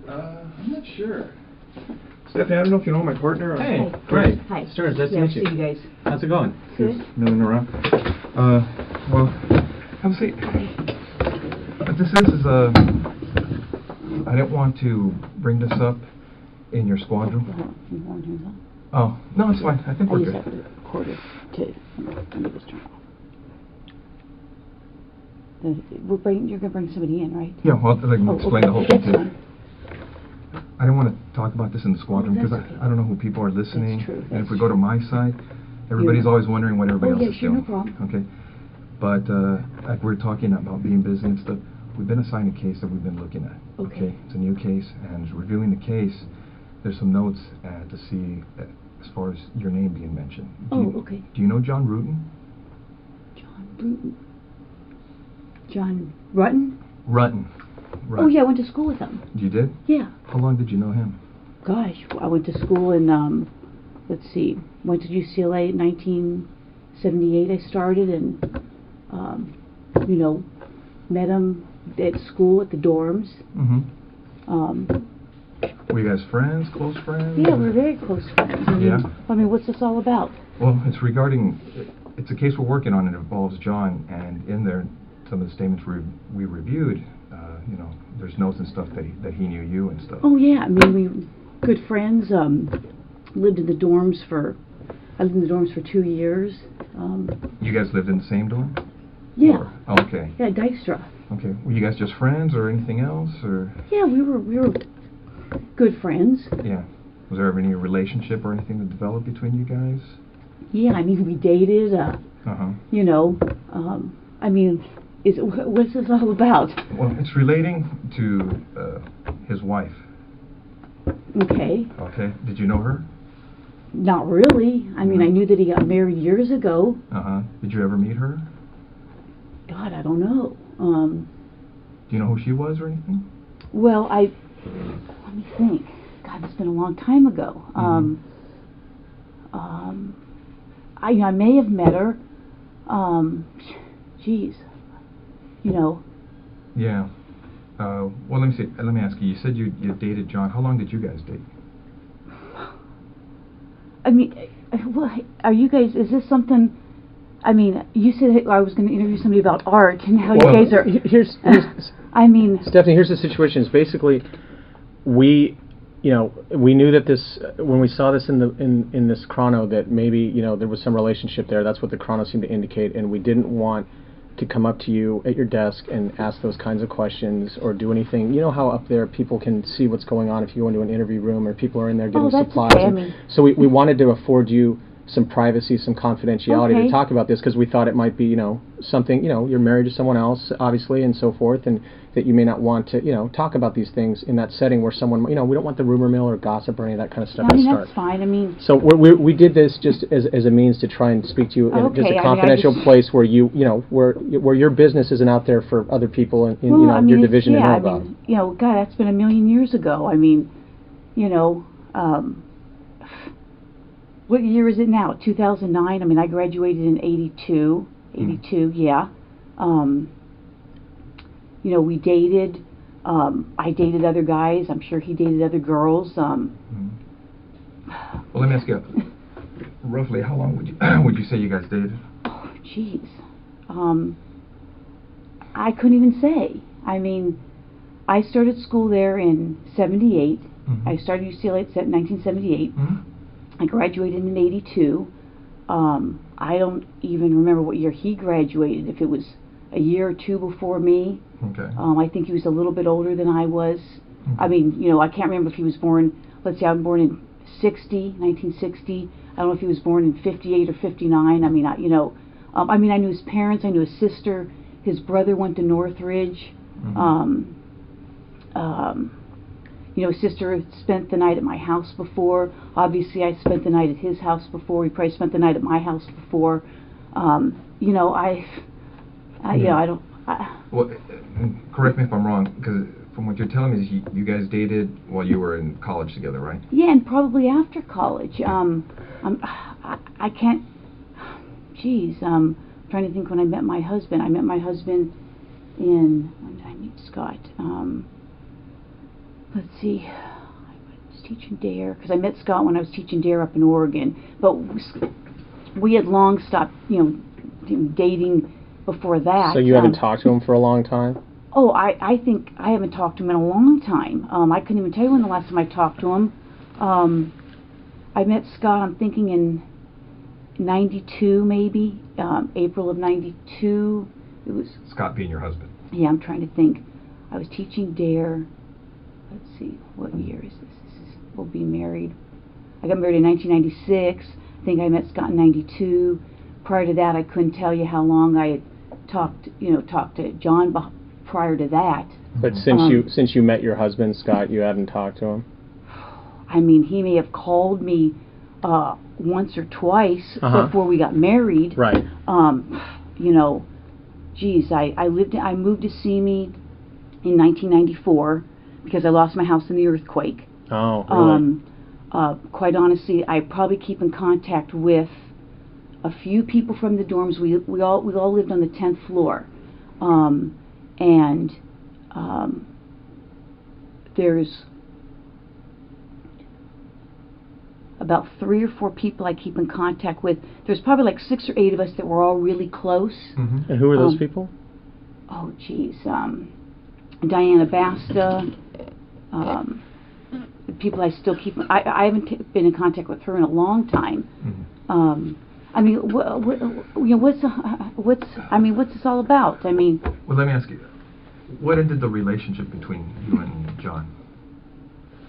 I'm not sure. Stephanie, I don't know if you know my partner. Hey, great. Hi. Stuart, nice to meet you. See you guys. How's it going? Good. Just milling around. Well, have a seat. What this is I didn't want to bring this up in your squadron. Oh, no, it's fine. I think we're good. I just have to record it too. Let me just turn it off. You're going to bring somebody in, right? Yeah, well, I can explain the whole thing That's too. fine. I don't want to talk about this in the squadron because that's okay. I don't know who people are listening. That's true. And if we go to my side, everybody's always wondering what everybody else is sure, doing. no problem. Okay. But like we're talking about being busy and stuff, we've been assigned a case that we've been looking at. Okay. It's a new case, and reviewing the case, there's some notes to see as far as your name being mentioned. Okay. Do you know John Rutten? John Bruton. John Rutten? Rutten. Oh, yeah, I went to school with him. You did? Yeah. How long did you know him? Gosh, I went to school in, let's see, went to UCLA in 1978 I started, and, you know, met him at school at the dorms. Were you guys friends, close friends? Yeah, we're very close friends. I mean, what's this all about? Well, it's a case we're working on. It involves John, and in there, some of the statements we reviewed, you know, there's notes and stuff that he knew you and stuff. Oh, yeah, I mean, we were good friends, lived in the dorms I lived in the dorms for 2 years. You guys lived in the same dorm? Yeah. Okay. Yeah, Dykstra. Okay. Were you guys just friends or anything else, or? Yeah, we were good friends. Yeah. Was there ever any relationship or anything that developed between you guys? Yeah, I mean, we dated, you know, I mean, what's this all about? Well, it's relating to his wife. Okay. Okay. Did you know her? Not really. I mean, I knew that he got married years ago. Did you ever meet her? God, I don't know. Do you know who she was or anything? Well, let me think. God, it's been a long time ago. I may have met her. Geez. You know. Yeah. Well, let me see. Let me ask you. You said you dated John. How long did you guys date? I mean, are you guys? Is this something? I mean, you said I was going to interview somebody about art, and how you guys are. Here's I mean, Stephanie. Here's the situation. Is basically, we knew that this when we saw this in this chrono that maybe there was some relationship there. That's what the chrono seemed to indicate, and we didn't want to come up to you at your desk and ask those kinds of questions or do anything. You know how up there people can see what's going on if you go into an interview room or people are in there getting supplies. Okay. I mean, so we wanted to afford you some privacy, some confidentiality to talk about this because we thought it might be, something, you're married to someone else, obviously, and so forth, and that you may not want to, talk about these things in that setting where someone, we don't want the rumor mill or gossip or any of that kind of stuff to start. That's fine. I mean, so we did this just as a means to try and speak to you in just a confidential place where where your business isn't out there for other people in your division to know about. I mean, God, that's been a million years ago. I mean, what year is it now? 2009? I mean, I graduated in 82. 82, yeah. We dated. I dated other guys. I'm sure he dated other girls. Well, let me ask you, roughly how long would you say you guys dated? Oh, jeez. I couldn't even say. I mean, I started school there in 78. I started UCLA in 1978. I graduated in 82. I don't even remember what year he graduated, if it was a year or two before me. Okay. I think he was a little bit older than I was. I mean, I can't remember if he was born let's see, I was born in 1960. I don't know if he was born in 58 or 59. I mean, I knew his parents. I knew his sister. His brother went to Northridge. His sister had spent the night at my house before. Obviously, I spent the night at his house before. He probably spent the night at my house before. I don't. Well, correct me if I'm wrong, because from what you're telling me, is you guys dated while you were in college together, right? Yeah, and probably after college. I can't. Geez, trying to think when I met my husband. I met my husband when did I meet Scott? Let's see. I was teaching DARE because I met Scott when I was teaching DARE up in Oregon. But we had long stopped, dating before that. So you haven't talked to him for a long time? Oh, I think I haven't talked to him in a long time. I couldn't even tell you when the last time I talked to him. I met Scott, I'm thinking in 92 maybe, April of 92. It was Scott being your husband. Yeah, I'm trying to think. I was teaching DARE. Let's see, what year is this? We'll be married. I got married in 1996. I think I met Scott in 92. Prior to that, I couldn't tell you how long I had talked to John prior to that. But since you met your husband, Scott, you haven't talked to him? I mean, he may have called me once or twice before we got married. Right. Geez, I moved to Simi in 1994 because I lost my house in the earthquake. Oh, really? Quite honestly, I probably keep in contact with a few people from the dorms. We all lived on the 10th floor, and there's about 3 or 4 people I keep in contact with. There's probably like 6 or 8 of us that were all really close. Mm-hmm. And who are those people? Oh, geez. Diana Basta. The people I still keep. I haven't been in contact with her in a long time. Mm-hmm. I mean, what's this all about? I mean. Well, let me ask you, what ended the relationship between you and John?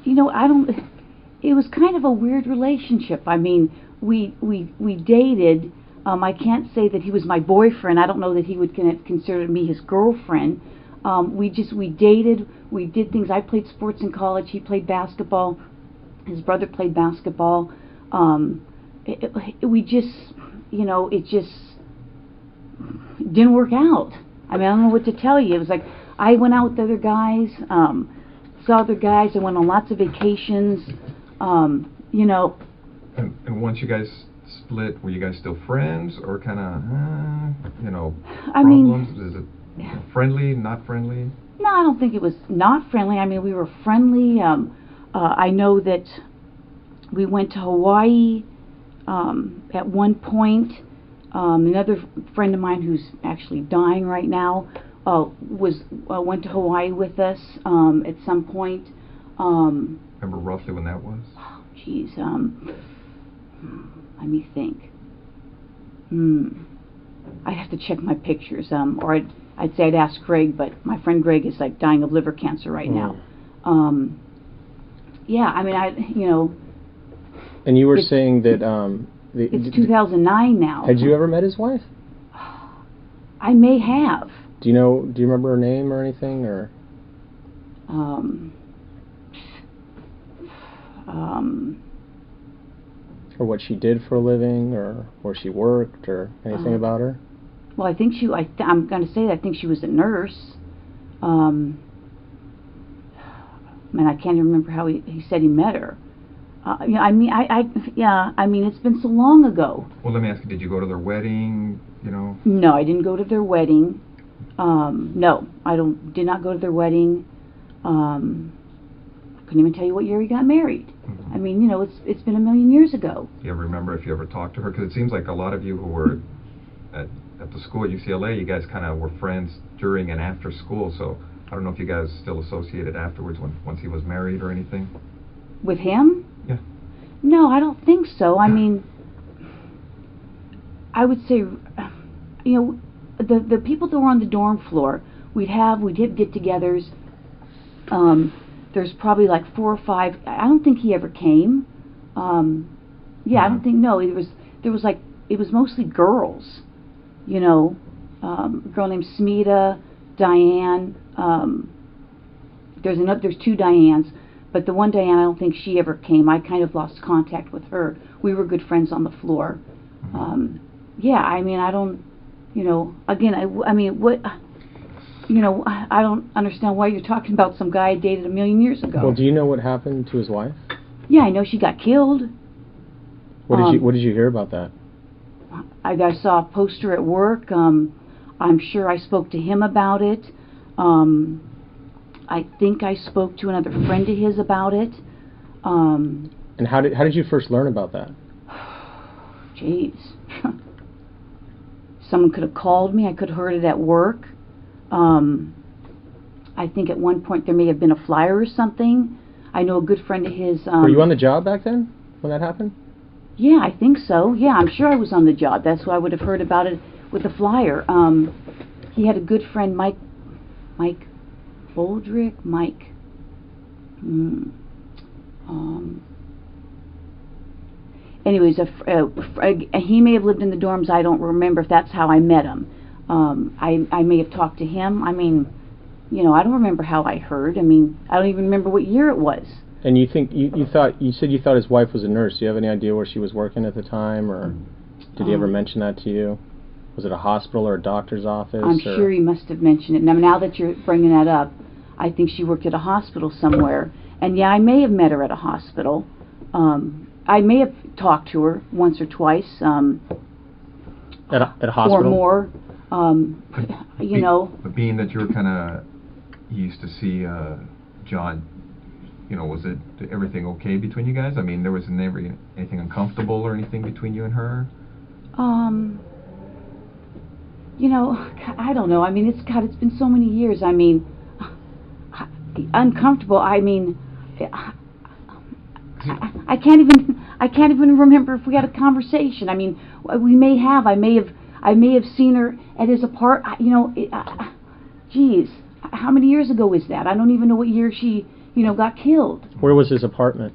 It was kind of a weird relationship. I mean, we dated. I can't say that he was my boyfriend. I don't know that he would consider me his girlfriend. We dated. We did things. I played sports in college. He played basketball. His brother played basketball. It just didn't work out. I mean, I don't know what to tell you. It was like I went out with other guys, saw other guys. I went on lots of vacations. And once you guys split, were you guys still friends, or kind of, problems? Is it friendly, not friendly? No, I don't think it was not friendly. I mean, we were friendly. I know that we went to Hawaii at one point. Another friend of mine who's actually dying right now went to Hawaii with us at some point. Remember roughly when that was? Oh, geez. Let me think. I'd have to check my pictures. Or I'd say I'd ask Greg, but my friend Greg is like dying of liver cancer right now. Yeah, I mean, And you were saying that it's 2009 now. Had you ever met his wife? I may have. Do you remember her name or anything, or? Or what she did for a living, or where she worked, or anything about her? Well, I think I'm going to say that I think she was a nurse. Man, I can't even remember how he said he met her. I mean, it's been so long ago. Well, let me ask you, did you go to their wedding, No, I didn't go to their wedding. No, did not go to their wedding. Couldn't even tell you what year he got married. Mm-hmm. I mean, it's been a million years ago. Do you ever remember if you ever talked to her? Because it seems like a lot of you who were at the school at UCLA, you guys kind of were friends during and after school, so I don't know if you guys still associated afterwards once he was married or anything. With him? Yeah. No, I don't think so. I mean, I would say, the people that were on the dorm floor, we'd have get-togethers. there's probably like 4 or 5. I don't think he ever came. Yeah, I don't think, no, there was like, it was mostly girls, you know, a girl named Smita, Diane, there's 2 Dianes, but the one Diane, I don't think she ever came. I kind of lost contact with her. We were good friends on the floor. Yeah, I mean, I don't, you know, again, I mean, what, you know, I don't understand why you're talking about some guy I dated a million years ago. Well, do you know what happened to his wife? Yeah, I know she got killed. What did you hear about that? I saw a poster at work. I'm sure I spoke to him about it. I think I spoke to another friend of his about it. And how did you first learn about that? Jeez. Someone could have called me. I could have heard it at work. I think at one point there may have been a flyer or something. I know a good friend of his... Were you on the job back then when that happened? Yeah, I think so. Yeah, I'm sure I was on the job. That's why I would have heard about it with the flyer. He had a good friend, Mike Boldrick, anyways, he may have lived in the dorms. I don't remember if that's how I met him. I may have talked to him. I mean, you know, I don't remember how I heard. I mean, I don't even remember what year it was. And you think you said you thought his wife was a nurse. Do you have any idea where she was working at the time, or did he ever mention that to you? Was it a hospital or a doctor's office? I'm sure he must have mentioned it. Now that you're bringing that up, I think she worked at a hospital somewhere. And yeah, I may have met her at a hospital. I may have talked to her once or twice. At a hospital? Or more. You know. But being that you were kind of used to see John, you know, was everything okay between you guys? I mean, there was never anything uncomfortable or anything between you and her? You know, I don't know. I mean, it's been so many years. I mean, uncomfortable. I mean, I can't even remember if we had a conversation. I mean, we may have. I may have seen her at his apartment. You know, geez, how many years ago was that? I don't even know what year she, you know, got killed. Where was his apartment?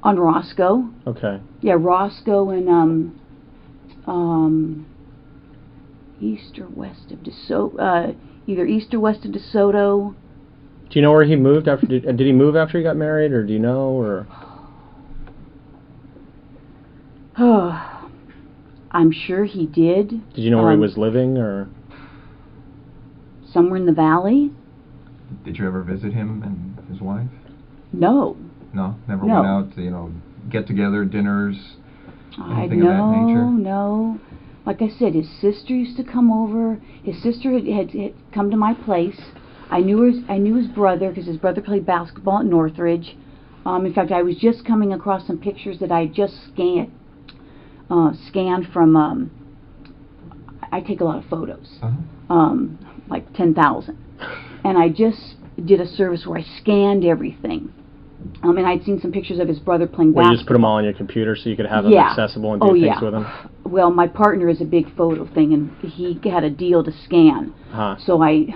On Roscoe. Okay. Yeah, Roscoe and east or west of DeSoto. Either east or west of DeSoto. Do you know where he moved after? Did he move after he got married, or do you know, or? I'm sure he did. Did you know where he was living, or? Somewhere in the valley. Did you ever visit him and his wife? No. No, never went out to, you know, get together, dinners, anything of that nature? No. Like I said, his sister used to come over. His sister had come to my place. I knew his brother because his brother played basketball at Northridge. In fact, I was just coming across some pictures that I just scanned from. I take a lot of photos, like 10,000, and I just did a service where I scanned everything. And I'd seen some pictures of his brother playing basketball. You just put them all on your computer so you could have them accessible and do things with them? Well, my partner is a big photo thing, and he had a deal to scan. So I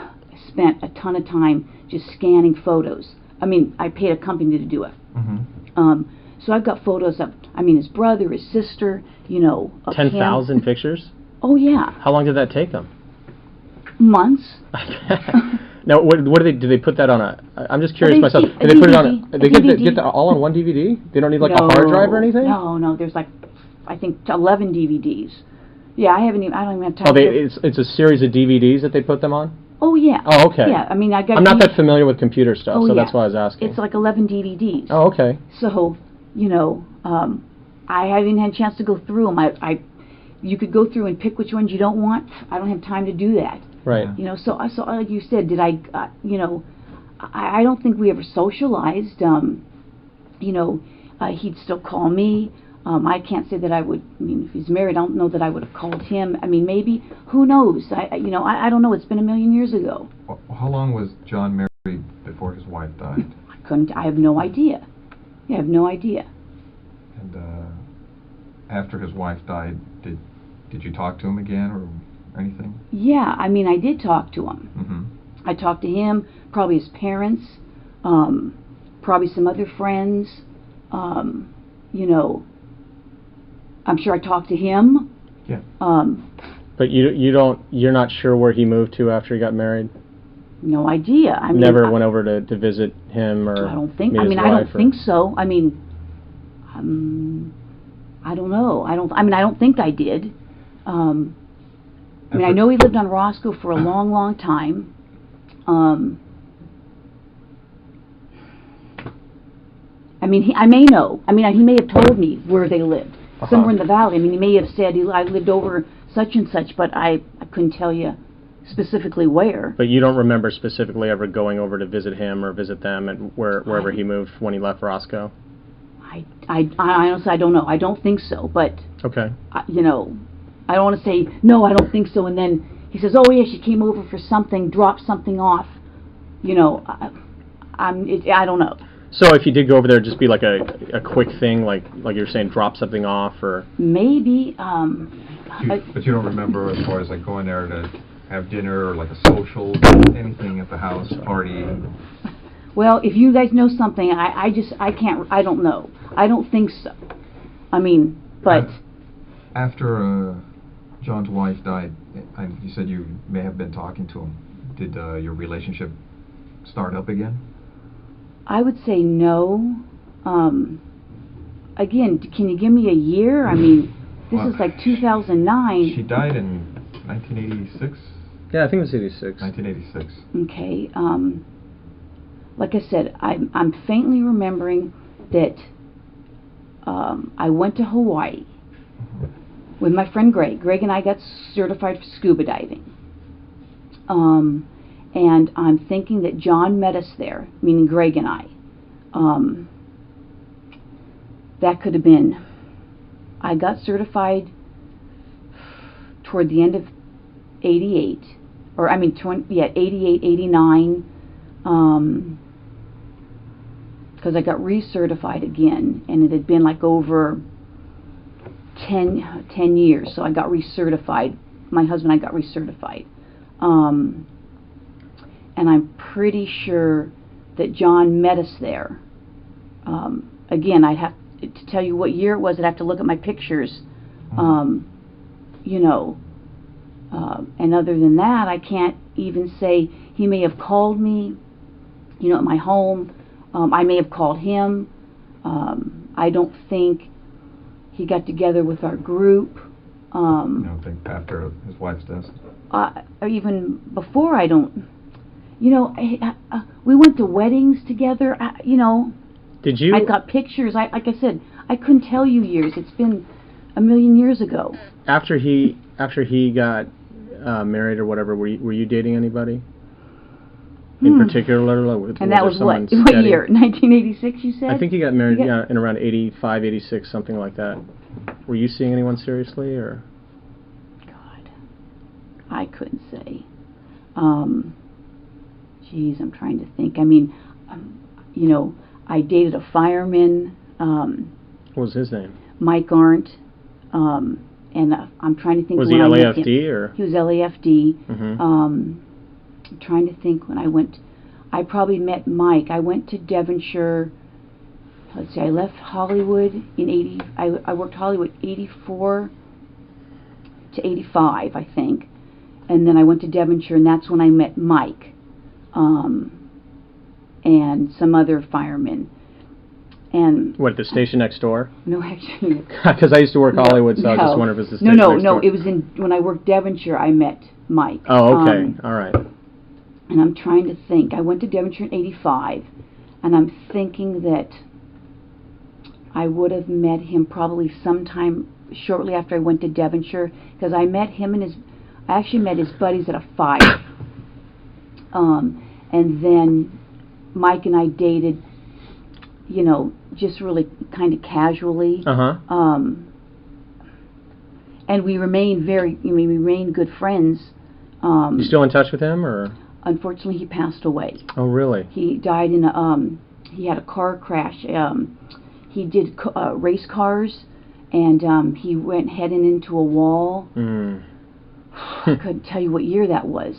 spent a ton of time just scanning photos. I mean, I paid a company to do it. So I've got photos of, his brother, his sister, you know. 10,000 pictures? Oh, yeah. How long did that take them? Months. Now, what do they put that on a? I'm just curious myself. Do they put it on a? They get that all on one DVD? They don't need like a hard drive or anything? No. There's like, I think 11 DVDs. Yeah, I don't even have time. Oh, it's a series of DVDs that they put them on? Oh yeah. Oh, okay. Yeah, I'm not that familiar with computer stuff, so that's why I was asking. It's like 11 DVDs. Oh, okay. So, you know, I haven't even had a chance to go through them. You could go through and pick which ones you don't want. I don't have time to do that. Right. You know, so like you said, you know, I don't think we ever socialized. You know, he'd still call me. I can't say that I would. I mean, if he's married, I don't know that I would have called him. I mean, maybe. Who knows? I don't know. It's been a million years ago. Well, how long was John married before his wife died? I have no idea. Yeah, I have no idea. And after his wife died, did you talk to him again or anything? Yeah, I did talk to him. I talked to him, probably his parents. probably some other friends. You know, I'm sure I talked to him. Yeah. But you're not sure where he moved to after he got married? No idea. I mean, Never went over to visit him or I don't think. meet I mean, his I wife don't think so. I mean, I don't know. I mean, I don't think I did. I mean, I know he lived on Roscoe for a long, long time. I mean, I may know. I mean, he may have told me where they lived, somewhere in the valley. I mean, he may have said I lived over such and such, but I couldn't tell you specifically where. But you don't remember specifically ever going over to visit him or visit them and wherever he moved when he left Roscoe? I honestly, I don't know. I don't think so, but okay. You know, I don't want to say no, I don't think so, and then he says, oh yeah, she came over for something, dropped something off. You know, I don't know. So if you did go over there, just be like a quick thing, like you're saying, drop something off, or maybe. But you don't remember as far as like going there to have dinner or like a social, anything at the house, party? Well, if you guys know something, I can't, I don't know. I don't think so. I mean, but after John's wife died, you said you may have been talking to him. Did your relationship start up again? I would say no. Again, can you give me a year? I mean, this is like 2009. She died in 1986? Yeah, I think it was 86. 1986. Okay. Like I said, I'm faintly remembering that I went to Hawaii with my friend Greg. Greg and I got certified for scuba diving. And I'm thinking that John met us there, meaning Greg and I. That could have been, I got certified toward the end of 88, or I mean, 88, 89, because I got recertified again, and it had been like over 10 years, so I got recertified. My husband and I got recertified. And I'm pretty sure that John met us there. Again, I'd have to tell you what year it was. I'd have to look at my pictures. You know, and other than that, I can't even say. He may have called me, you know, at my home. I may have called him. I don't think he got together with our group. I don't think after his wife's death. Or even before, I don't. You know, we went to weddings together. You know, did you? I got pictures. Like I said, I couldn't tell you years. It's been a million years ago. After he got married or whatever, were you dating anybody in particular? And that was what year? 1986, you said? I think he got married in around 85, 86, something like that. Were you seeing anyone seriously, or? God, I couldn't say. Geez, I'm trying to think. I mean, you know, I dated a fireman. What was his name? Mike Arndt. And I'm trying to think. Was he LAFD or? He was LAFD. I'm trying to think when I went. I probably met Mike. I went to Devonshire. Let's see. I left Hollywood in 80. I worked Hollywood 84 to 85, I think, and then I went to Devonshire, and that's when I met Mike. And some other firemen. And what, the station next door? No, actually. Because I used to work Hollywood, so I was just wondering if it was the station next door. No, it was when I worked Devonshire, I met Mike. Oh, okay. All right. And I'm trying to think. I went to Devonshire in 85, and I'm thinking that I would have met him probably sometime shortly after I went to Devonshire, because I actually met his buddies at a fire. And then Mike and I dated, you know, just really kind of casually. And we remained good friends. You still in touch with him, or? Unfortunately, he passed away. Oh, really? He died in he had a car crash. He did race cars, and he went heading into a wall. I couldn't tell you what year that was.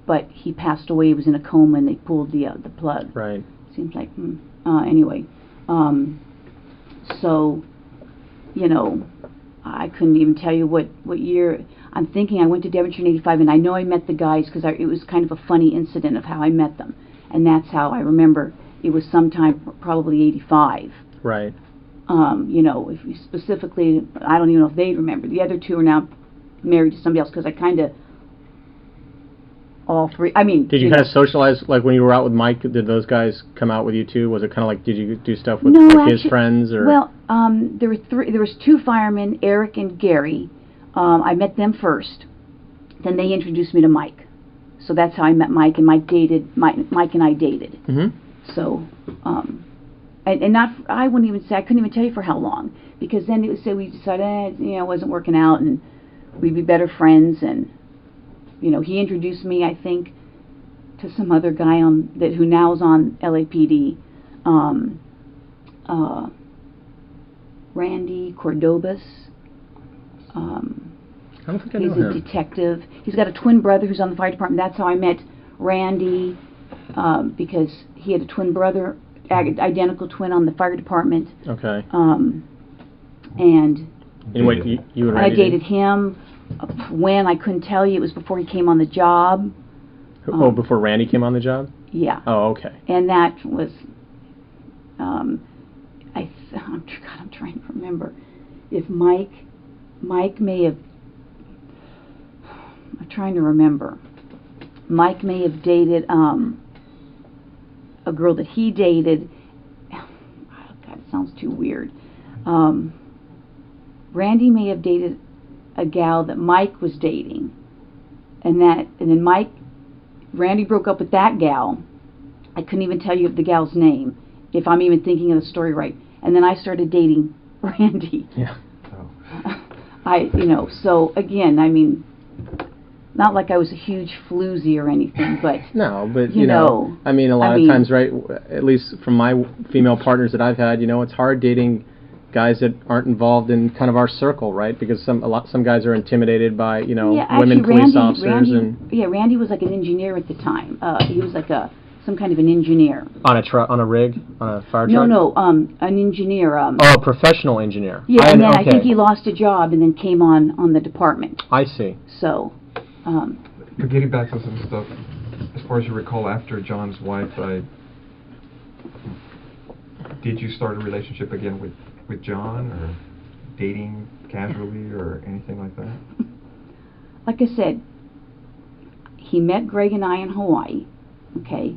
But he passed away. He was in a coma, and they pulled the plug. Right. seems like, anyway. So, you know, I couldn't even tell you what year. I'm thinking I went to Devonshire in 85, and I know I met the guys because it was kind of a funny incident of how I met them. And that's how I remember it was sometime probably 85. Right. You know, if you specifically, I don't even know if they remember. The other two are now married to somebody else because I kind of, all three, I mean. Did you kind of socialize, like when you were out with Mike, did those guys come out with you too? Was it kind of like, did you do stuff with no, like his actually, friends? Or? Well, there was two firemen, Eric and Gary. I met them first. Then they introduced me to Mike. So that's how I met Mike, and Mike and I dated. Mm-hmm. So, and not, I wouldn't even say, I couldn't even tell you for how long, because then it was so we decided, you know, it wasn't working out, and we'd be better friends, and, you know, he introduced me, I think, to some other guy who now is on LAPD, Randy Cordobas. I don't think I He's know a him. detective. He's got a twin brother who's on the fire department. That's how I met Randy, because he had a twin brother, identical twin on the fire department. Okay. And wait, you and I Randy dated him when I couldn't tell you. It was before he came on the job. Before Randy came on the job? Yeah. Oh, okay. And that was, I'm trying to remember if Mike may have. I'm trying to remember. Mike may have dated a girl that he dated. God, it sounds too weird. Randy may have dated a gal that Mike was dating, and then Randy broke up with that gal. I couldn't even tell you the gal's name, if I'm even thinking of the story right. And then I started dating Randy. Yeah. So again, I mean, not like I was a huge floozy or anything, but no, but you know, I mean, a lot of times, right? At least from my female partners that I've had, you know, it's hard dating guys that aren't involved in kind of our circle, right? Because some guys are intimidated by, you know, women police officers. Randy was like an engineer at the time. He was like some kind of an engineer. On a rig, on a fire truck. No, an engineer. A professional engineer. Yeah, and then I think he lost a job and then came on the department. I see. So. But getting back to some stuff, as far as you recall, after John's wife died, did you start a relationship again with John, or dating casually, or anything like that? Like I said, he met Greg and I in Hawaii. Okay.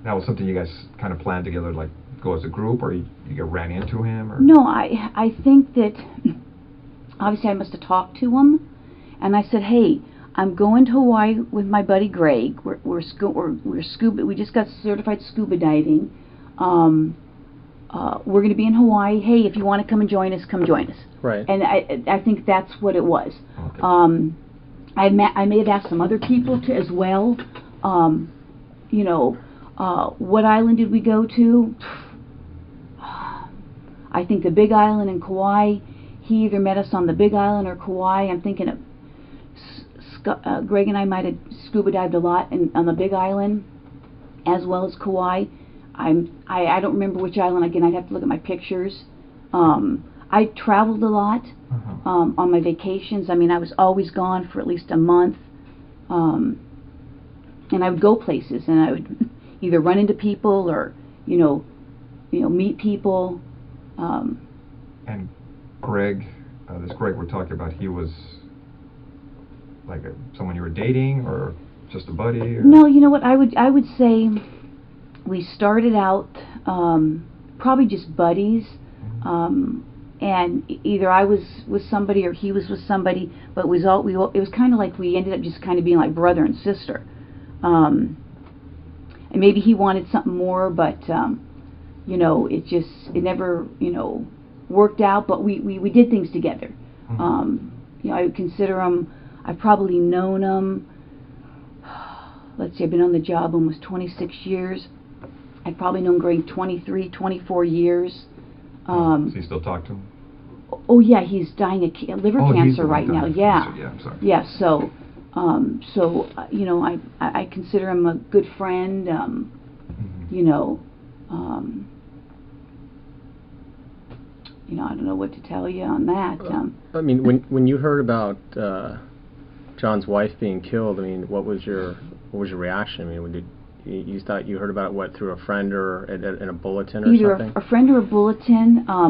That was something you guys kind of planned together, like go as a group, or you ran into him, or? No, I think that obviously I must have talked to him, and I said, hey, I'm going to Hawaii with my buddy Greg. We're scuba. We just got certified scuba diving. We're going to be in Hawaii. Hey, if you want to come and join us, come join us. Right. And I think that's what it was. Okay. I may have asked some other people to as well. You know, what island did we go to? I think the Big Island in Kauai. He either met us on the Big Island or Kauai. I'm thinking of Greg and I might have scuba dived a lot on the Big Island, as well as Kauai. I don't remember which island. Again, I'd have to look at my pictures. I traveled a lot on my vacations. I mean, I was always gone for at least a month, and I would go places, and I would either run into people or meet people. And Greg, this Greg we're talking about, he was like someone you were dating, or just a buddy? Or? No, you know what? I would say we started out probably just buddies, and either I was with somebody or he was with somebody, but it was kind of like we ended up just kind of being like brother and sister. And maybe he wanted something more, but it never worked out. But we did things together. I would consider him. I've probably known him. Let's see, I've been on the job almost 26 years. I've probably known Greg 23, 24 years. Does he still talk to him? Oh yeah, he's dying of liver cancer right now. Yeah. Yeah, I'm sorry. Yeah. So, So you know, I consider him a good friend. You know, you know, I don't know what to tell you on that. I mean, when you heard about John's wife being killed, I mean, what was your reaction? I mean, you thought you heard about it, what, through a friend or in a bulletin or Either something? a friend or a bulletin. I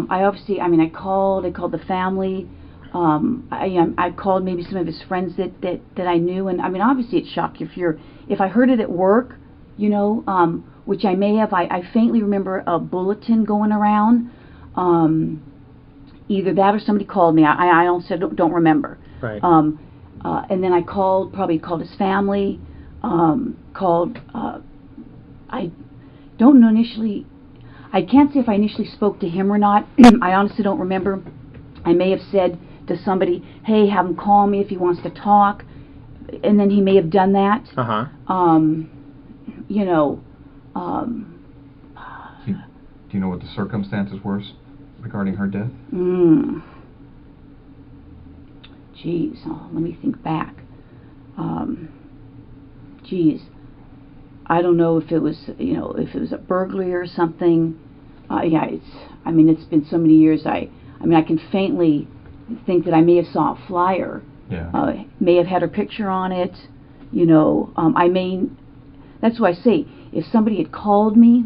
mean, I called the family. I called maybe some of his friends that I knew, and I mean, obviously it's shocking if I heard it at work, you know, which I may have. I faintly remember a bulletin going around. Either that or somebody called me. I honestly don't remember. Right. And then I probably called his family. I don't know initially. I can't say if I initially spoke to him or not. I honestly don't remember. I may have said to somebody, "Hey, have him call me if he wants to talk," and then he may have done that. You know. Do you know what the circumstances were regarding her death? Geez, let me think back. Geez, I don't know if it was, you know, if it was a burglary or something. Yeah, I mean, it's been so many years. I mean, I can faintly think that I may have saw a flyer. Yeah. May have had her picture on it. You know, that's why I say, if somebody had called me,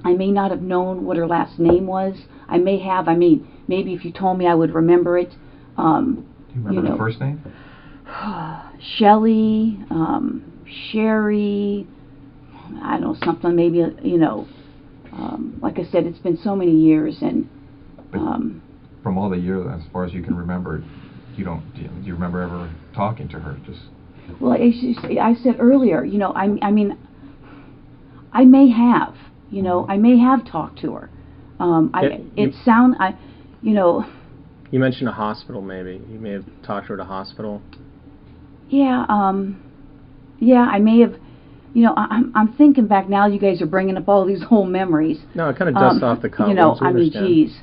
I may not have known what her last name was. I may have. I mean, maybe if you told me, I would remember it. Do you remember the first name? Shelley, Sherry, I don't know, something maybe, you know, like I said, it's been so many years, and from all the years, as far as you can remember, do you remember ever talking to her? Just well, I said earlier, you know, I mean, I may have, you know, I may have talked to her. You know. You mentioned a hospital, maybe. You may have talked to her at a hospital. Yeah, yeah, I may have. You know, I'm thinking back now. You guys are bringing up all these whole memories. No, it kind of dusts off the cuff. You know, I mean, geez.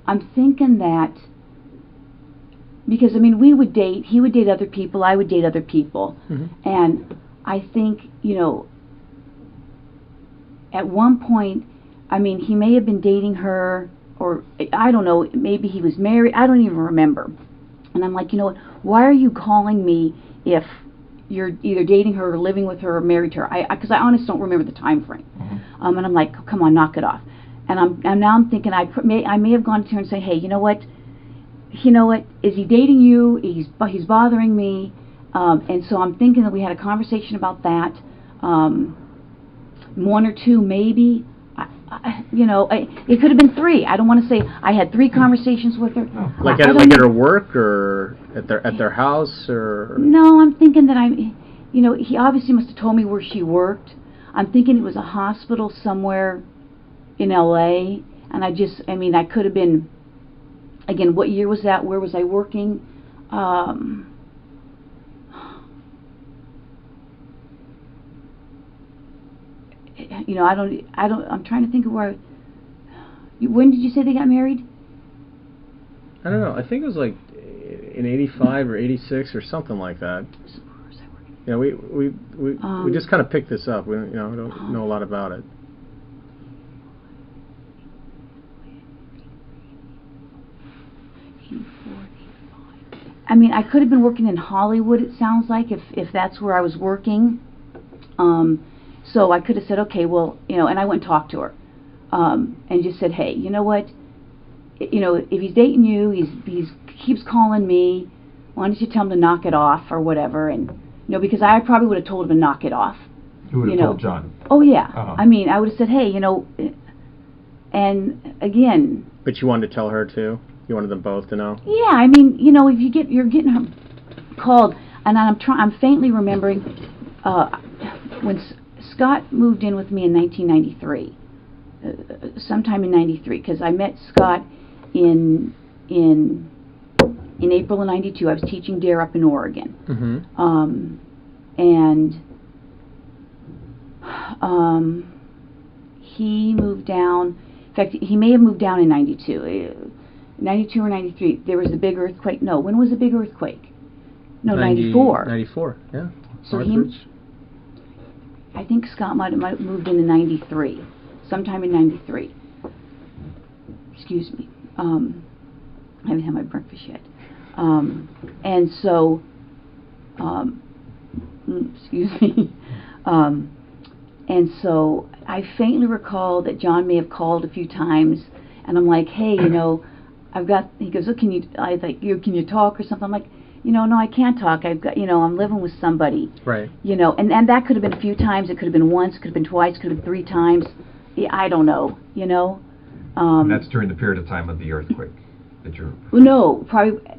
I'm thinking that because I mean, we would date. He would date other people. I would date other people, and I think, you know, at one point, I mean, he may have been dating her, or I don't know, maybe he was married. I don't even remember. And I'm like, you know what? Why are you calling me if you're either dating her or living with her or married to her? Because I honestly don't remember the time frame. And I'm like, come on, knock it off. And now I'm thinking I may have gone to her and say, hey, you know what? Is he dating you? He's bothering me. And so I'm thinking that we had a conversation about that. One or two, maybe. You know, it could have been three. I don't want to say I had 3 conversations with her. Like at her work or at their house or. No, I'm thinking that you know, he obviously must have told me where she worked. I'm thinking it was a hospital somewhere in L.A. And I mean, I could have been. Again, what year was that? Where was I working? You know, I'm trying to think of where. When did you say they got married? I don't know. I think it was like in '85 or '86 or something like that. Yeah, we just kind of picked this up. We don't know a lot about it. I mean, I could have been working in Hollywood, it sounds like, if that's where I was working. So I could have said, okay, well, you know, and I went and talked to her, and just said, hey, you know what, you know, if he's dating you, he keeps calling me, why don't you tell him to knock it off or whatever, and, you know, because I probably would have told him to knock it off. You would have told John? Oh, yeah. I mean, I would have said, hey, you know, and again. But you wanted to tell her too? You wanted them both to know? Yeah, I mean, you know, if you're getting her called, and I'm faintly remembering when Scott moved in with me in 1993, sometime in '93, because I met Scott in April of '92. I was teaching DARE up in Oregon, and he moved down. In fact, he may have moved down in '92. 92 or 93. There was the big earthquake. No, when was the big earthquake? No, 90, 94. 94, yeah. So Northridge. I think Scott might have moved in 93, sometime in 93. Excuse me. I haven't had my breakfast yet. And so, excuse me. And so I faintly recall that John may have called a few times, and I'm like, hey, you know, I've got, he goes, oh, can you talk or something? I'm like, you know, no, I can't talk. I've got, you know, I'm living with somebody. Right. You know, and that could have been a few times. It could have been once. It could have been twice. It could have been 3 times. Yeah, I don't know. You know. And that's during the period of time of the earthquake that you're. Well, no,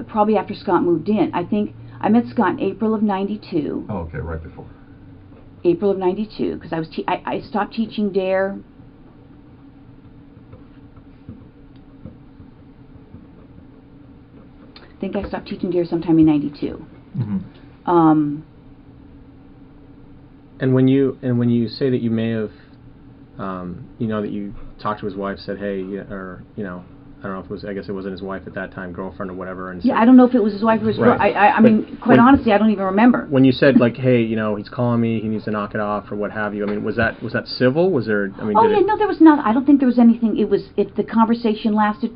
probably after Scott moved in. I think I met Scott in April of '92. Oh, okay, right before. April of '92, because I stopped teaching DARE. I think I stopped teaching DARE sometime in '92. Mm-hmm. And when you say that you may have, you know, that you talked to his wife, said, hey, or you know, I don't know if it was, I guess it wasn't his wife at that time, girlfriend or whatever. And yeah, I don't know if it was his wife or his girl. I mean, quite honestly, I don't even remember. When you said like, hey, you know, he's calling me, he needs to knock it off or what have you. I mean, was that civil? Was there? I mean, no, there was not. I don't think there was anything. If the conversation lasted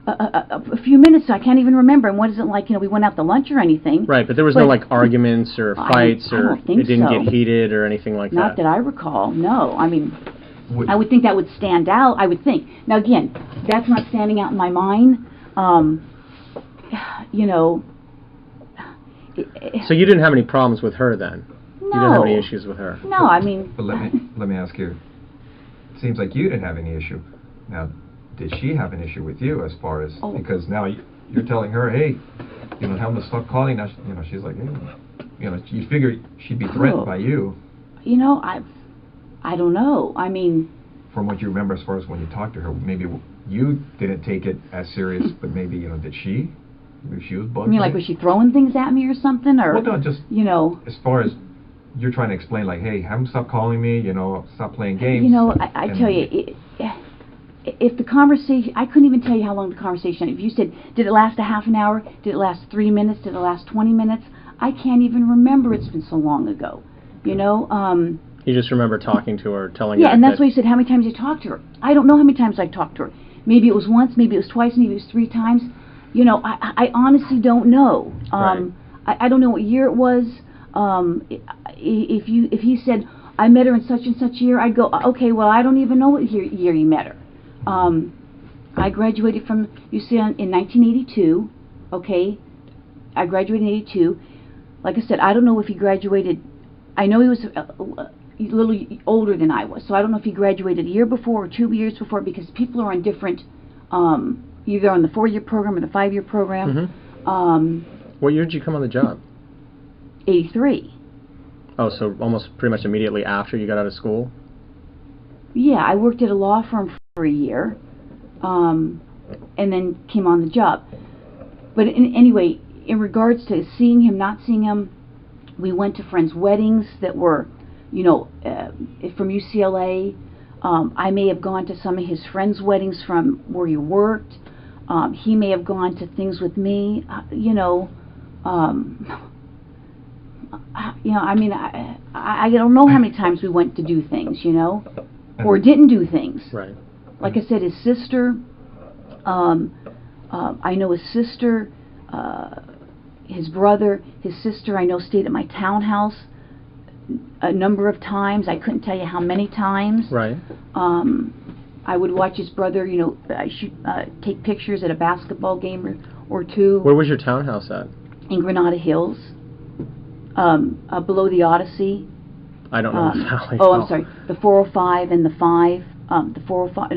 a few minutes, so I can't even remember. And what is it like? You know, we went out to lunch or anything. Right, but there was no like arguments or fights I or don't think it didn't so. get heated or anything like Not that. that I recall. No, I mean. I would think that would stand out. I would think. Now again, that's not standing out in my mind. You know. So you didn't have any problems with her then? No. You didn't have any issues with her? No, I mean. But let me ask you. It seems like you didn't have any issue. Now, did she have an issue with you as far as because now you're telling her, hey, you know, tell him to stop calling. Now, you know, she's like, hey, you know, you figure she'd be threatened by you. You know, I don't know. I mean, from what you remember as far as when you talked to her, maybe you didn't take it as serious, but maybe, you know, did she? Maybe she was bugged. You mean, like, was she throwing things at me or something? Or, well, no, just, you know. As far as you're trying to explain, like, hey, have him stop calling me, you know, stop playing games. You know, I tell you, if the conversation, I couldn't even tell you how long the conversation, if you said, did it last a half an hour? Did it last 3 minutes? Did it last 20 minutes? I can't even remember. It's been so long ago, you know. You just remember talking to her, telling her. Yeah, and that's why you said, how many times you talked to her? I don't know how many times I talked to her. Maybe it was once, maybe it was twice, maybe it was 3 times. You know, I honestly don't know. Right. I don't know what year it was. If he said, I met her in such and such year, I'd go, okay, well, I don't even know what year you met her. I graduated from UCLA in 1982, okay? I graduated in 82. Like I said, I don't know if he graduated, I know he was a little older than I was, so I don't know if he graduated a year before or 2 years before, because people are on different, either on the 4-year program or the 5-year program. Mm-hmm. What year did you come on the job? 83. Oh, so almost pretty much immediately after you got out of school? Yeah, I worked at a law firm for a year, and then came on the job. But anyway, in regards to seeing him, not seeing him, we went to friends' weddings that were, you know, from UCLA. I may have gone to some of his friends' weddings from where he worked. He may have gone to things with me, you know. You know, I mean, I don't know how many times we went to do things, you know, or didn't do things. Right. Like I said, his sister, I know his sister, his brother, his sister, I know stayed at my townhouse a number of times. I couldn't tell you how many times. Right. I would watch his brother, you know, take pictures at a basketball game or two. Where was your townhouse at? In Granada Hills, below the Odyssey. I don't know the valley. Oh, I'm sorry. The 405 and the 5. The 405.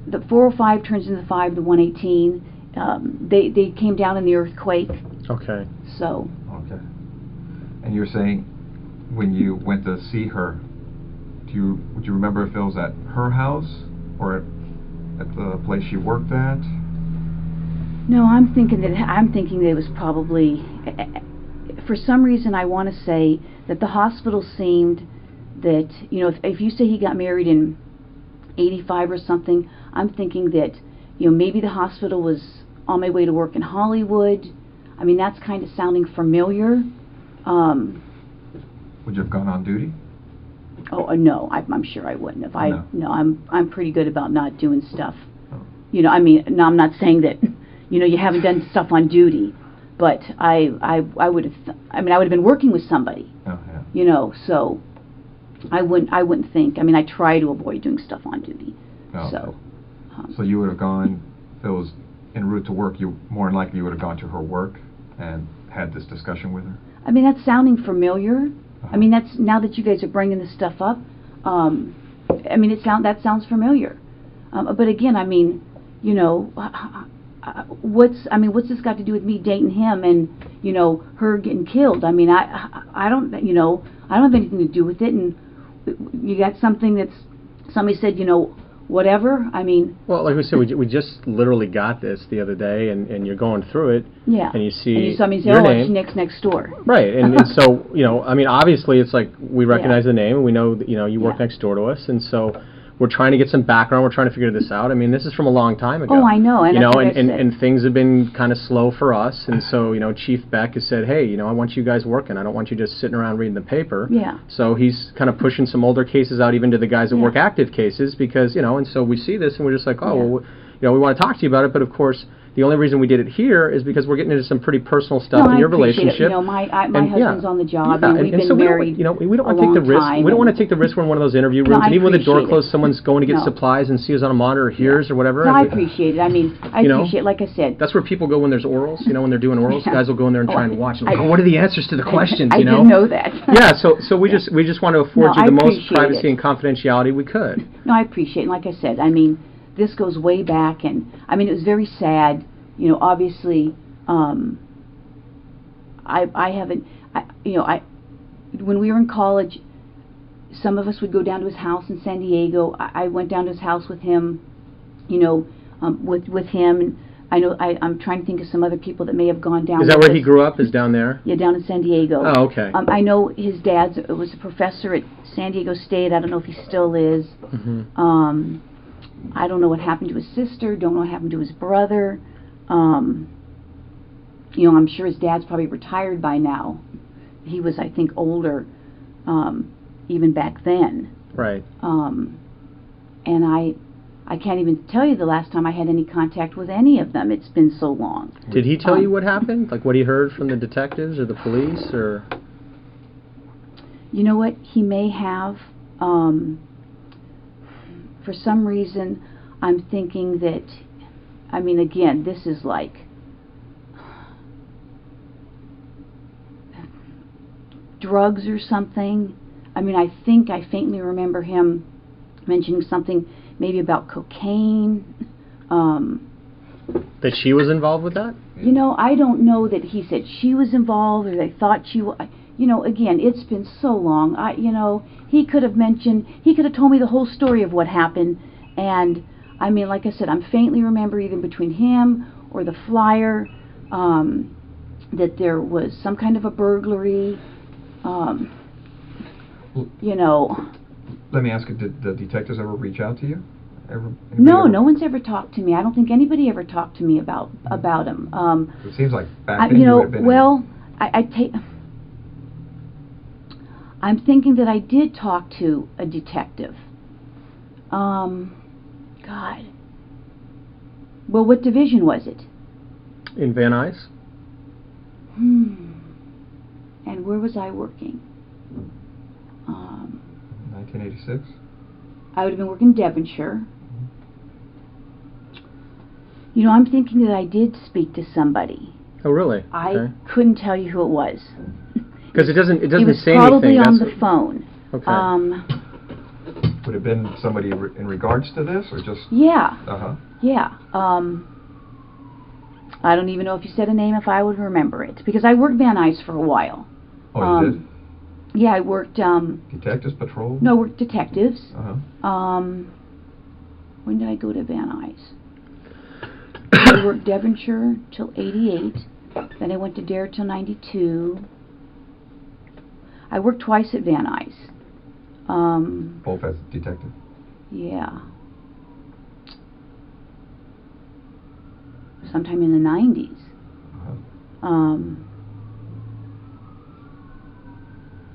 The 405 turns into the 5. The 118. They came down in the earthquake. Okay. So. Okay. And you're saying when you went to see her, would you remember if it was at her house or at the place she worked at? No, I'm thinking that it was probably. For some reason, I want to say that the hospital seemed that, you know, if you say he got married in 85 or something, I'm thinking that, you know, maybe the hospital was on my way to work in Hollywood. I mean, that's kind of sounding familiar. Would you have gone on duty? Oh, no, I'm sure I wouldn't have. No. I'm pretty good about not doing stuff. Oh. You know, I mean, no, I'm not saying that, you know, you haven't done stuff on duty, but I would have, I mean, I would have been working with somebody. Oh, yeah. You know, so I wouldn't think. I mean, I try to avoid doing stuff on duty. Oh, So. okay. So you would have gone, if it was en route to work, you more than likely you would have gone to her work and had this discussion with her? I mean, that's sounding familiar. Uh-huh. I mean, that's, now that you guys are bringing this stuff up, I mean, that sounds familiar. But again, I mean, you know, what's this got to do with me dating him and, you know, her getting killed? I mean, I don't, you know, I don't have anything to do with it. And you got something that's, somebody said, you know, whatever. I mean, well, like we said, we just literally got this the other day, and you're going through it, yeah, and you see and you saw me say, your oh, name. it's next door. Right, and so, you know, I mean, obviously it's like we recognize Yeah. the name, and we know that, you know, you work Yeah. next door to us, and so we're trying to get some background, we're trying to figure this out. I mean, this is from a long time ago. Oh, I know, and you know, that's what I said. and things have been kind of slow for us, and so, you know, Chief Beck has said, hey, you know, I want you guys working, I don't want you just sitting around reading the paper. Yeah. So he's kind of pushing some older cases out even to the guys that Yeah. work active cases, because, you know, and so we see this and we're just like, oh, Yeah. well, you know, we want to talk to you about it, but of course, the only reason we did it here is because we're getting into some pretty personal stuff No, in I your appreciate relationship. it. You know, my husband's on the job, Yeah, and we've been so married we don't want a to take the long risk. time, We don't want to and- take the risk when one of those interview No, rooms, I and even when the door appreciate it. closed, someone's going to get No. supplies and see us on a monitor or hears or whatever. No, and I we- appreciate it. I mean, I You know, appreciate, like I said. That's where people go when there's orals. You know, when they're doing orals, Yeah. guys will go in there and Oh, try and watch. And I- like, oh, what are the answers to the questions? I You know? didn't know that. Yeah. So we just want to afford No, you I the most appreciate privacy it. and confidentiality we could. No, I appreciate it. And like I said, I mean, this goes way back, and I mean, it was very sad. You know, obviously, I haven't, you know, when we were in college, some of us would go down to his house in San Diego. I went down to his house with him, you know, with him, and I know I'm trying to think of some other people that may have gone down. Is that with where he us. grew up? Is down there? Yeah, down in San Diego. Oh, okay. I know his dad was a professor at San Diego State. I don't know if he still is. Mm-hmm. I don't know what happened to his sister. Don't know what happened to his brother. You know, I'm sure his dad's probably retired by now. He was, I think, older even back then. Right. And I can't even tell you the last time I had any contact with any of them. It's been so long. Did he tell you what happened? Like what he heard from the detectives or the police, or? You know what? He may have. For some reason, I'm thinking that, I mean, again, this is like drugs or something. I mean, I think I faintly remember him mentioning something maybe about cocaine. That she was involved with that? You know, I don't know that he said she was involved or they thought she was. You know, again, it's been so long. You know, he could have told me the whole story of what happened. And, I mean, like I said, I'm faintly remember either between him or the flyer that there was some kind of a burglary. You know. Let me ask you, did the detectives ever reach out to you? No, no one's ever talked to me. I don't think anybody ever talked to me about him. It seems like back then you know, would have been... well, I'm thinking that I did talk to a detective. God. Well, what division was it? In Van Nuys? And where was I working? 1986? I would have been working in Devonshire. You know, I'm thinking that I did speak to somebody. Oh, really? I Okay. couldn't tell you who it was. Because it doesn't He was say probably anything. on That's the phone. Okay. Would have been somebody in regards to this, or just... Yeah. Uh-huh. Yeah. I don't even know if you said a name, if I would remember it. Because I worked Van Nuys for a while. Oh, you did? Yeah, I worked, Detectives, patrol? no, I worked detectives. Uh-huh. When did I go to Van Nuys? I worked Devonshire till 88. Then I went to Dare till 92. I worked twice at Van Nuys. Both as a detective? Yeah. sometime in the 90s.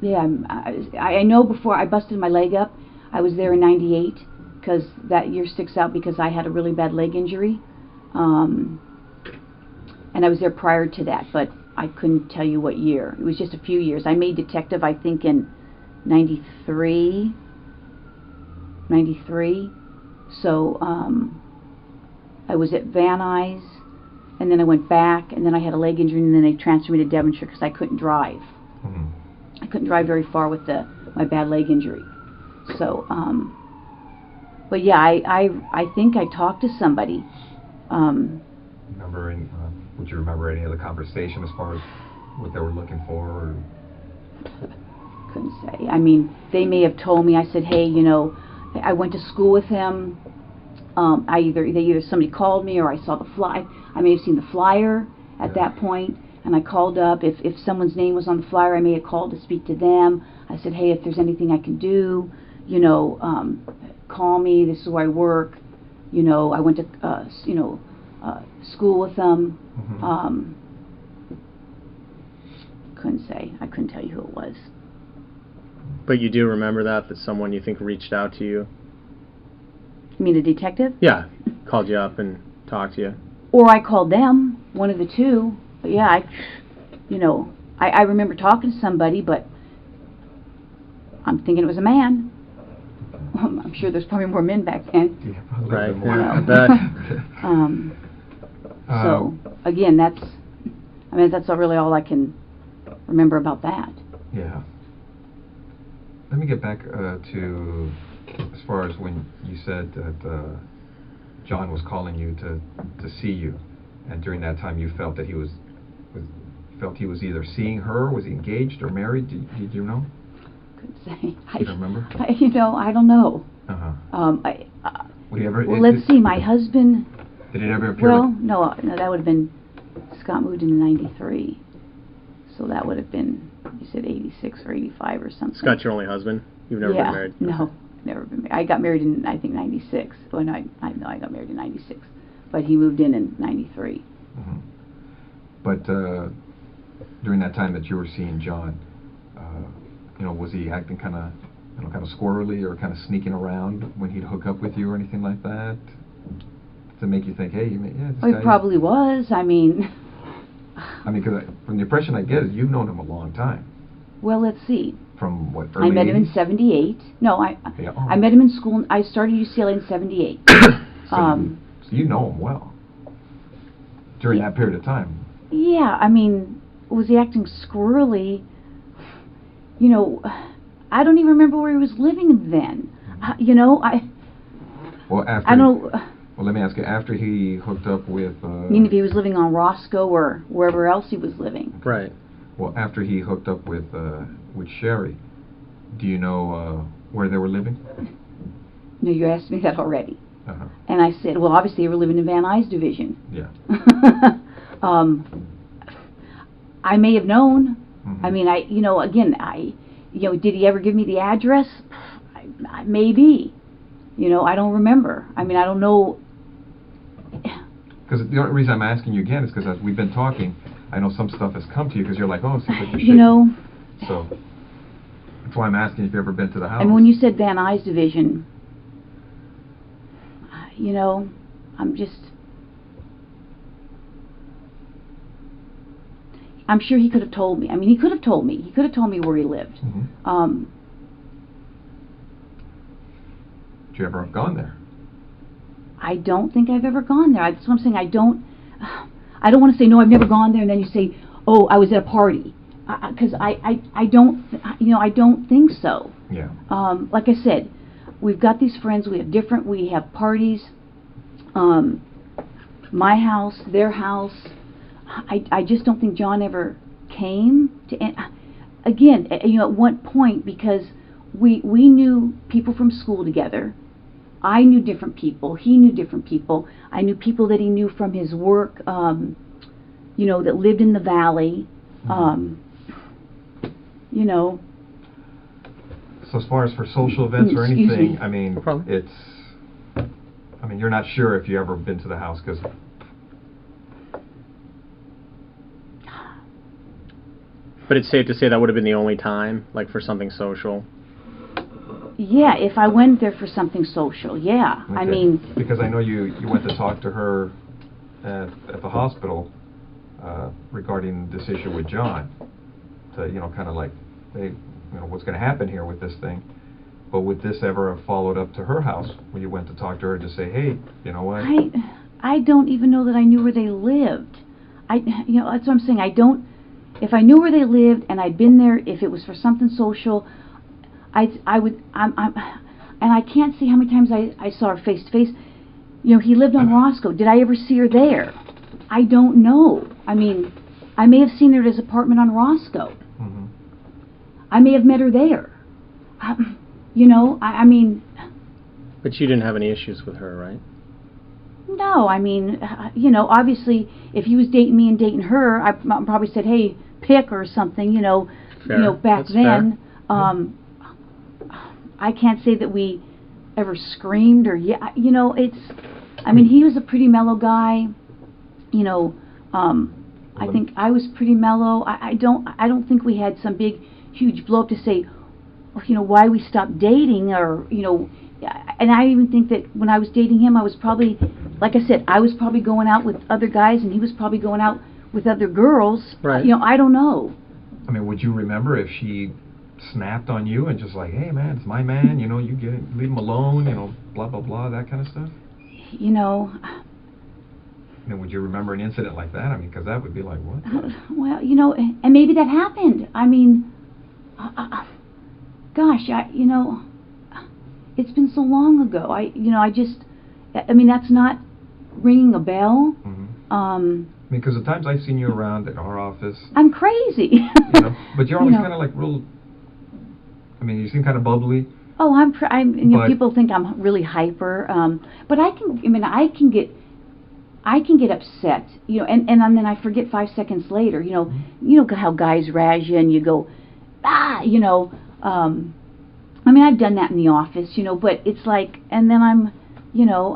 Yeah, I know before I busted my leg up, I was there in 98, because that year sticks out because I had a really bad leg injury. And I was there prior to that, but I couldn't tell you what year. It was just a few years. I made detective, I think, in 93. So I was at Van Nuys, and then I went back, and then I had a leg injury, and then they transferred me to Devonshire because I couldn't drive. I couldn't drive very far with my bad leg injury. So, but yeah, I think I talked to somebody. Would you remember any of the conversation as far as what they were looking for? Or? Couldn't say. I mean, they may have told me. I said, hey, you know, I went to school with him. Either somebody called me or I saw the fly. I may have seen the flyer at that point, and I called up. If someone's name was on the flyer, I may have called to speak to them. I said, hey, if there's anything I can do, you know, call me. This is where I work. You know, I went to school with them. Couldn't say. I couldn't tell you who it was. But you do remember that someone you think reached out to you? You mean a detective? Yeah, called you up and talked to you. Or I called them, one of the two. But yeah, I remember talking to somebody, but I'm thinking it was a man. I'm sure there's probably more men back then. Yeah, probably right. more. Yeah, I bet. So again, that's really all I can remember about that. Yeah. Let me get back to as far as when you said that John was calling you to see you, and during that time you felt that he was either seeing her, was he engaged or married? Did you know? Couldn't say. You don't remember? I don't know. Would he ever? Well, let's see. My husband. Did it ever appear? Well, no, that would have been Scott moved in '93, so that would have been, you said 86 or 85 or something. Scott's your only husband? You've never been married? No, never been married. I got married in, I think, 96. Well, no, I got married in 96, but he moved in 93. But during that time that you were seeing John, was he acting kind of squirrely or kind of sneaking around when he'd hook up with you or anything like that, to make you think, hey, this guy... He probably was. I mean, because from the impression I get is you've known him a long time. Well, let's see. From what, early I met him in 80s? '78. No, I met him in school. I started UCLA in '78. So you know him well during that period of time. Yeah, I mean, was he acting squirrely? I don't even remember where he was living then. Well, after... I don't... Well, let me ask you, after he hooked up with... I mean, if he was living on Roscoe or wherever else he was living. Right. Well, after he hooked up with Sherry, do you know where they were living? No, you asked me that already. And I said, well, obviously they were living in Van Nuys Division. Yeah. I may have known. I mean, did he ever give me the address? Maybe. I don't remember. I mean, I don't know. Because the only reason I'm asking you again is because as we've been talking, I know some stuff has come to you because you're like, oh, it seems like you're So that's why I'm asking if you've ever been to the house. And when you said Van Nuys Division, I'm sure he could have told me. I mean, he could have told me. He could have told me where he lived. Did you ever have gone there? I don't think I've ever gone there. That's what I'm saying. I don't want to say, no, I've never gone there, and then you say, oh, I was at a party. Because I don't think so. Yeah. Like I said, we've got these friends. We have parties. My house, their house. I just don't think John ever came to. Again, at one point, because we knew people from school together. I knew different people. He knew different people. I knew people that he knew from his work. That lived in the valley. So as far as for social events or anything, I mean, no problem. you're not sure if you ever been to the house because But it's safe to say that would have been the only time, like for something social. Yeah, if I went there for something social, yeah. Okay. I mean... Because I know you went to talk to her at the hospital regarding this issue with John, to, you know, kind of like, hey, you know, what's going to happen here with this thing? But would this ever have followed up to her house when you went to talk to her to say, hey, you know what? I don't even know that I knew where they lived. You know, that's what I'm saying. I don't... If I knew where they lived and I'd been there, if it was for something social, I would... and I can't see how many times I saw her face to face. You know, he lived on Roscoe. Did I ever see her there? I don't know. I mean, I may have seen her at his apartment on Roscoe. Mm-hmm. I may have met her there. You know, I mean... But you didn't have any issues with her, right? No, I mean, you know, obviously, if he was dating me and dating her, I probably said, hey, pick or something, you know. Fair. You know, back That's then. fair. I can't say that we ever screamed or, you know, it's... I mean, he was a pretty mellow guy, you know. I think I was pretty mellow. I don't think we had some big, huge blow up to say, you know, why we stopped dating or, you know. And I even think that when I was dating him, I was probably, like I said, I was probably going out with other guys and he was probably going out with other girls. Right. You know, I don't know. I mean, would you remember if she snapped on you and just like, hey, man, it's my man, you know, you get it, leave him alone, you know, blah, blah, blah, that kind of stuff? You know... I mean, would you remember an incident like that? I mean, because that would be like, what? Well, you know, and maybe that happened. I mean, gosh, you know, it's been so long ago. I mean, that's not ringing a bell. Mm-hmm. I mean, because the times I've seen you around at our office, I'm crazy. you know, but you're always You know. kind of like real. I mean, you seem kind of bubbly. Oh, you know, people think I'm really hyper. But I can get upset, you know, and then I forget 5 seconds later, you know. Mm-hmm. You know how guys razz you and you go, you know. I mean, I've done that in the office, you know, but it's like, and then I'm, you know,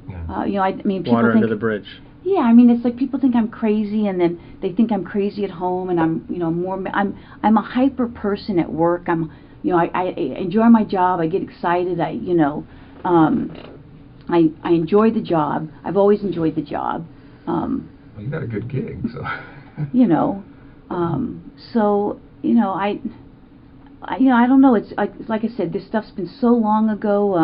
Yeah. you know, I mean, people Water think, under the bridge. yeah, I mean, it's like people think I'm crazy, and then they think I'm crazy at home, and I'm, you know, I'm a hyper person at work. I'm, you know, I enjoy my job. I get excited. You know, I enjoy the job. I've always enjoyed the job. Well, you got a good gig, so. You know, so, you know, you know, I don't know. It's like I said, this stuff's been so long ago.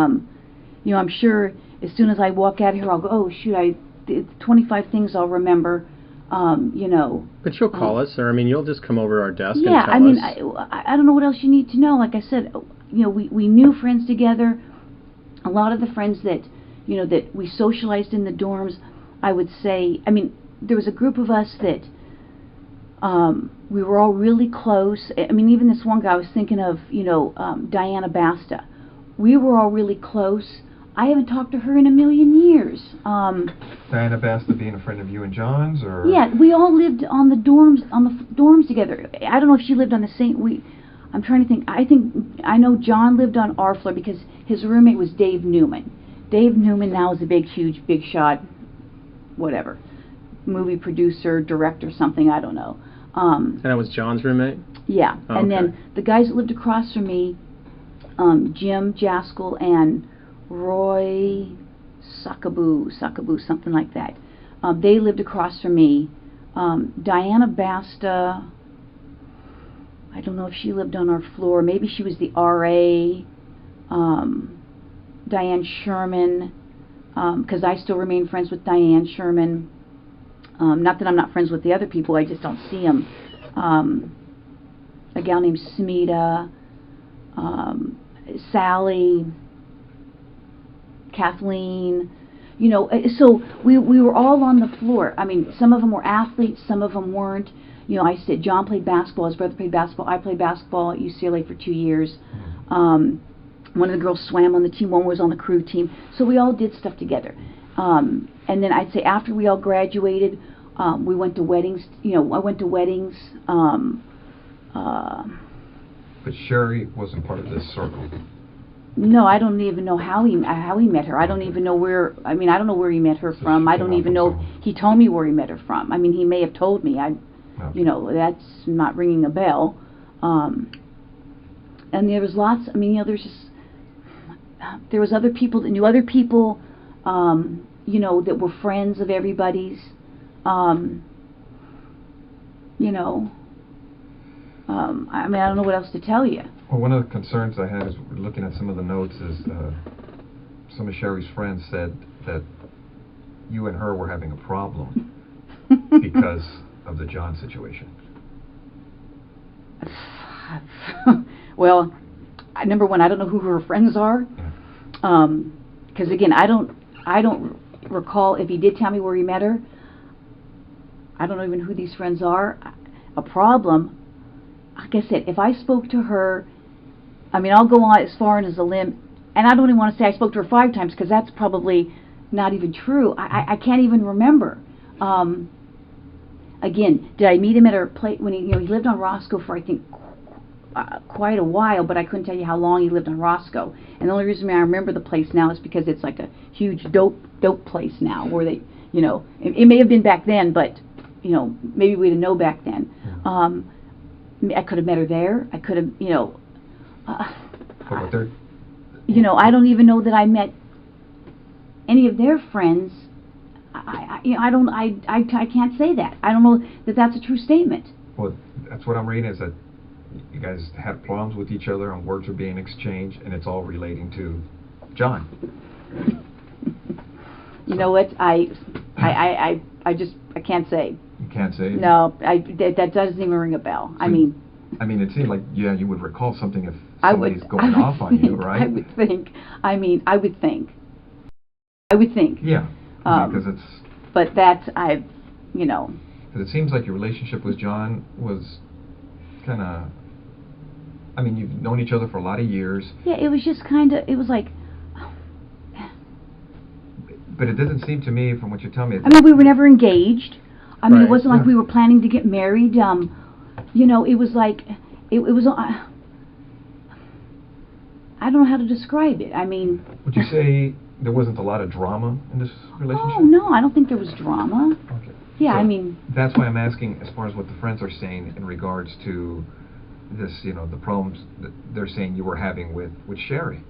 You know, I'm sure as soon as I walk out here, I'll go, oh shoot, I did 25 things I'll remember. You know. But you'll call us, or I mean, you'll just come over to our desk and yeah, tell I mean, us. I don't know what else you need to know. Like I said, you know, we knew friends together. A lot of the friends that, you know, that we socialized in the dorms, I would say, I mean, there was a group of us that we were all really close. I mean, even this one guy I was thinking of, you know, Diana Basta. We were all really close. I haven't talked to her in a million years. Diana Basta being a friend of you and John's, or? Yeah, we all lived on the dorms together. I don't know if she lived on the same. I'm trying to think. I know John lived on our floor because his roommate was Dave Newman. Dave Newman now is a huge, big shot, whatever, movie producer, director, something. I don't know. And that was John's roommate? Yeah, Oh, and okay. then the guys that lived across from me, Jim Jaskell and Roy Sakaboo, something like that. They lived across from me. Diana Basta, I don't know if she lived on our floor. Maybe she was the RA. Diane Sherman, because I still remain friends with Diane Sherman. Not that I'm not friends with the other people, I just don't see them. A gal named Smita, Sally, Kathleen, you know, so we were all on the floor. I mean, some of them were athletes, some of them weren't. You know, I said John played basketball, his brother played basketball, I played basketball at UCLA for 2 years. One of the girls swam on the team, one was on the crew team, so we all did stuff together. And then I'd say after we all graduated, we went to weddings. You know, I went to weddings. But Sherry wasn't part of this circle. No, I don't even know how he met her. I don't even know where. I mean, I don't know where he met her from. I don't even know if he told me where he met her from. I mean, he may have told me. You know, that's not ringing a bell. And there was lots, I mean, you know, there was other people that knew other people, you know, that were friends of everybody's, you know, I mean, I don't know what else to tell you. Well, one of the concerns I had is looking at some of the notes is some of Sherry's friends said that you and her were having a problem because of the John situation. Well, number one, I don't know who her friends are, because again, I don't recall if he did tell me where he met her. I don't know even who these friends are. A problem. Like I said, if I spoke to her, I mean, I'll go on as far as a limb, and I don't even want to say I spoke to her 5 times, because that's probably not even true. I can't even remember. Again, did I meet him at her place when he lived on Roscoe for, I think, quite a while, but I couldn't tell you how long he lived on Roscoe. And the only reason I remember the place now is because it's like a huge dope place now, where they, you know, it may have been back then, but, you know, maybe we didn't know back then. I could have met her there. I could have, you know, you know, I don't even know that I met any of their friends. You know, I can't say that. I don't know that that's a true statement. Well, that's what I'm reading, is that you guys had problems with each other and words were being exchanged, and it's all relating to John. You know what? I can't say. You can't say? No, that doesn't even ring a bell. So, I mean, it seemed like, yeah, you would recall something if somebody's going off on you, right? I would think. I mean, I would think. Yeah. Because it's... But that's, you know... Because it seems like your relationship with John was kind of... I mean, you've known each other for a lot of years. Yeah, it was just kind of... It was like... But it doesn't seem to me, from what you tell me... I mean, we were never engaged. I mean, it wasn't like we were planning to get married. You know, it was like... It was... I don't know how to describe it. I mean... Would you say there wasn't a lot of drama in this relationship? Oh, no, I don't think there was drama. Okay. Yeah, so I mean... That's why I'm asking, as far as what the friends are saying in regards to this, you know, the problems that they're saying you were having with Sherry.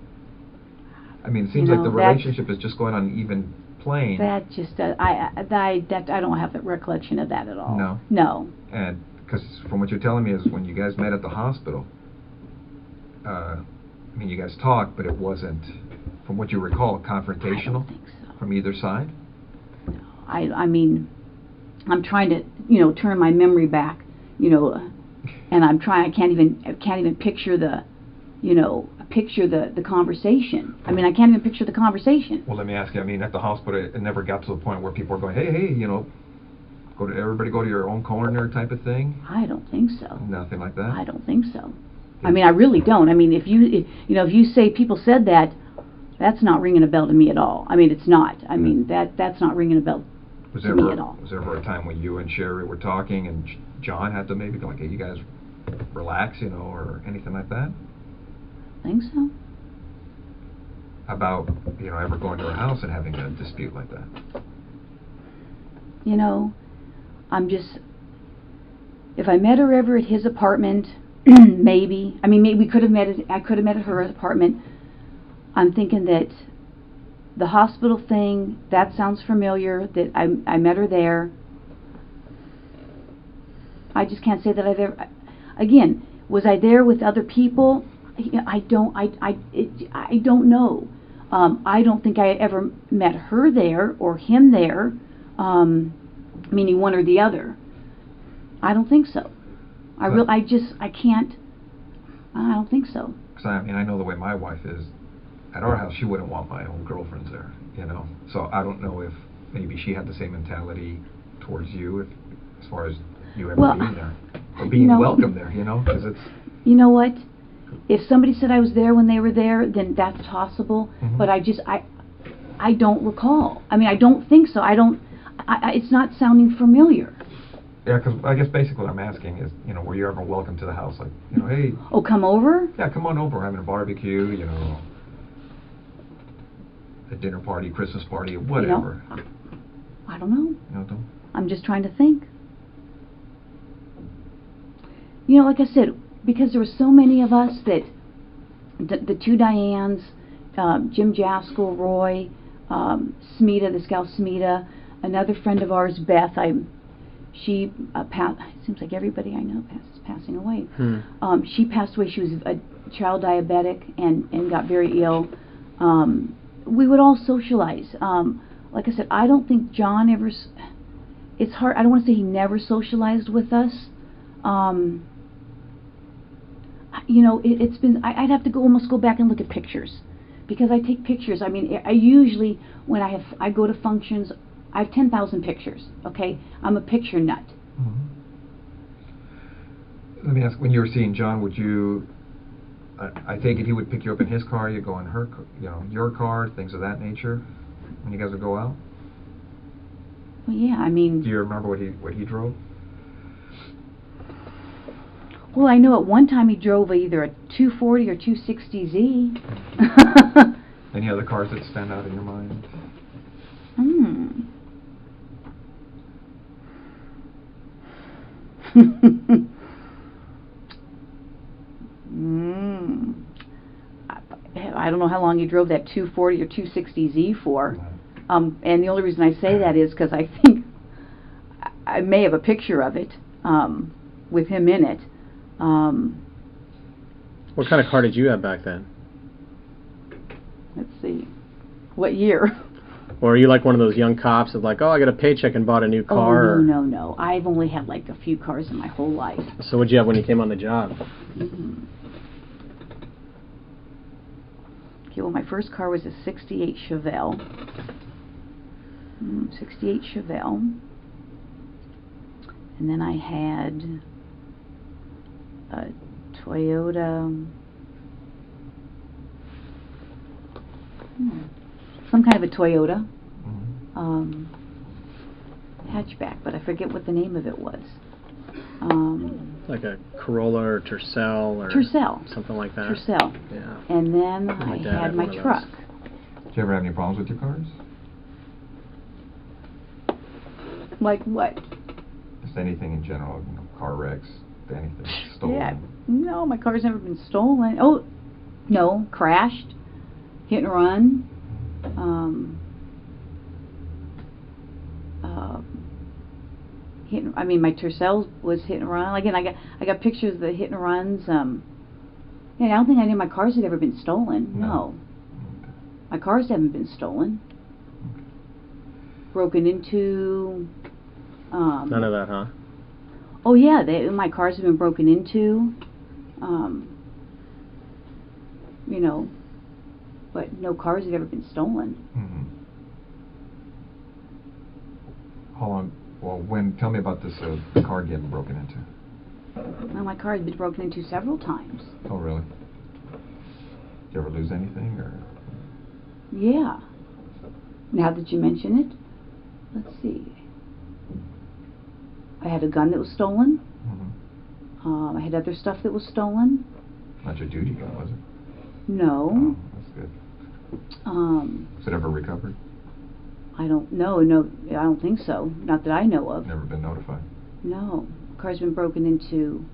I mean, it seems like the relationship is just going on an even plane. That just... I don't have the recollection of that at all. No? No. And, because from what you're telling me is when you guys met at the hospital, I mean, you guys talked, but it wasn't, from what you recall, confrontational? I don't think so. From either side? No. I mean, I'm trying to, you know, turn my memory back, you know, and I can't even picture the, you know, the conversation. I mean, I can't even picture the conversation. Well, let me ask you, I mean, at the hospital, it never got to the point where people are going, hey, you know, everybody go to your own corner type of thing? I don't think so. Nothing like that? I don't think so. I mean, I really don't. I mean, if you say people said that, that's not ringing a bell to me at all. I mean, it's not. I mean, that's not ringing a bell to me at all. Was there ever a time when you and Sherry were talking and John had to maybe go like, hey, you guys relax, you know, or anything like that? I think so. About, you know, ever going to her house and having a dispute like that? You know, if I met her ever at his apartment, maybe. I mean, maybe I could have met at her apartment. I'm thinking that the hospital thing, that sounds familiar, that I met her there. I just can't say that I've ever... Again, was I there with other people? I don't know. I don't think I ever met her there or him there, meaning one or the other. I don't think so. I can't. I don't think so. Because I mean, I know the way my wife is. At our house, she wouldn't want my own girlfriends there, you know. So I don't know if maybe she had the same mentality towards you, as far as you ever being there, or being welcome there, you know. Because it's. You know what? If somebody said I was there when they were there, then that's possible. Mm-hmm. But I don't recall. I mean, I don't think so. It's not sounding familiar. Yeah, because I guess basically what I'm asking is, you know, were you ever welcome to the house? Like, you know, hey... Oh, come over? Yeah, come on over. We're having a barbecue, you know, a dinner party, Christmas party, whatever. I don't know. You know, I'm just trying to think. You know, like I said, because there were so many of us that the two Dianes, Jim Jaskell, Roy, Smita, this gal Smita, another friend of ours, Beth. She passed. It seems like everybody I know is passing away. She passed away. She was a child diabetic and got very ill. We would all socialize. Like I said, I don't think John ever. It's hard. I don't want to say he never socialized with us. You know, it's been. I'd have to almost go back and look at pictures, because I take pictures. I mean, I usually when I go to functions, I have 10,000 pictures. Okay, I'm a picture nut. Let me ask: when you were seeing John, would you? I take it he would pick you up in his car. You go in her, your car, things of that nature. When you guys would go out. Well, yeah. I mean. Do you remember what he drove? Well, I know at one time he drove either a 240 or 260Z. Any other cars that stand out in your mind? I don't know how long he drove that 240 or 260Z for. And the only reason I say that is because I think I may have a picture of it with him in it. What kind of car did you have back then? Let's see. What year? Or are you like one of those young cops of like, oh, I got a paycheck and bought a new car? Oh, no. I've only had like a few cars in my whole life. So what'd you have when you came on the job? Okay, well, my first car was a 68 Chevelle. 68 Chevelle. And then I had a Toyota, some kind of a Toyota hatchback, but I forget what the name of it was. Like a Corolla or Tercel or something like that. Tercel. Yeah. And then I had my truck. Did you ever have any problems with your cars? Like what? Just anything in general, car wrecks, anything stolen. Yeah. No, my car's never been stolen. Oh, no, crashed, hit and run. I mean, my Tercel was hit and run. Again, I got pictures of the hit and runs. Yeah, I don't think any of my cars had ever been stolen. No. Okay. My cars haven't been stolen. Okay. Broken into. None of that, huh? Oh yeah, my cars have been broken into. You know, but no cars have ever been stolen. How long? Well, tell me about this car getting broken into. Well, my car has been broken into several times. Oh, really? Did you ever lose anything, or? Yeah. Now that you mention it, let's see. I had a gun that was stolen. I had other stuff that was stolen. Not your duty gun, was it? No. Oh, that's good. Was it ever recovered? I don't know. No, I don't think so. Not that I know of. Never been notified? No. Car's been broken into,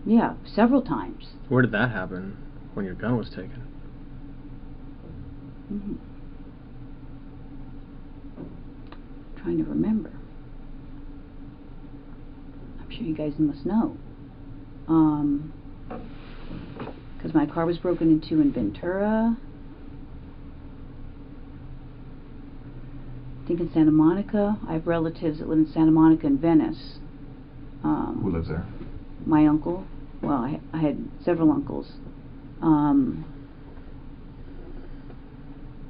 yeah, several times. Where did that happen when your gun was taken? Trying to remember. I'm sure you guys must know. Because my car was broken into in Ventura. I think in Santa Monica. I have relatives that live in Santa Monica and Venice. Who lives there? My uncle. Well, I had several uncles.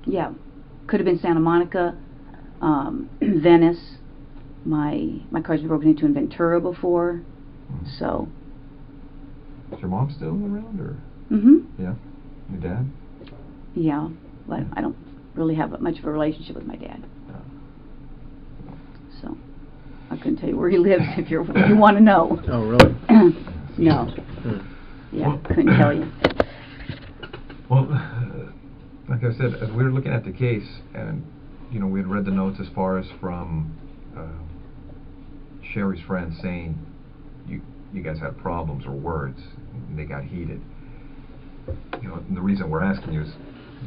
Yeah, could have been Santa Monica, Venice. My car's been broken into in Ventura before. So. Is your mom still around, or? Yeah. Your dad? Yeah, but I don't really have much of a relationship with my dad. So I couldn't tell you where he lives if you want to know. Oh, really? No. Yeah, Well, couldn't tell you. Well, like I said, as we were looking at the case, and we had read the notes as far as from Sherry's friend saying you guys had problems or words, and they got heated. You know, and the reason we're asking you is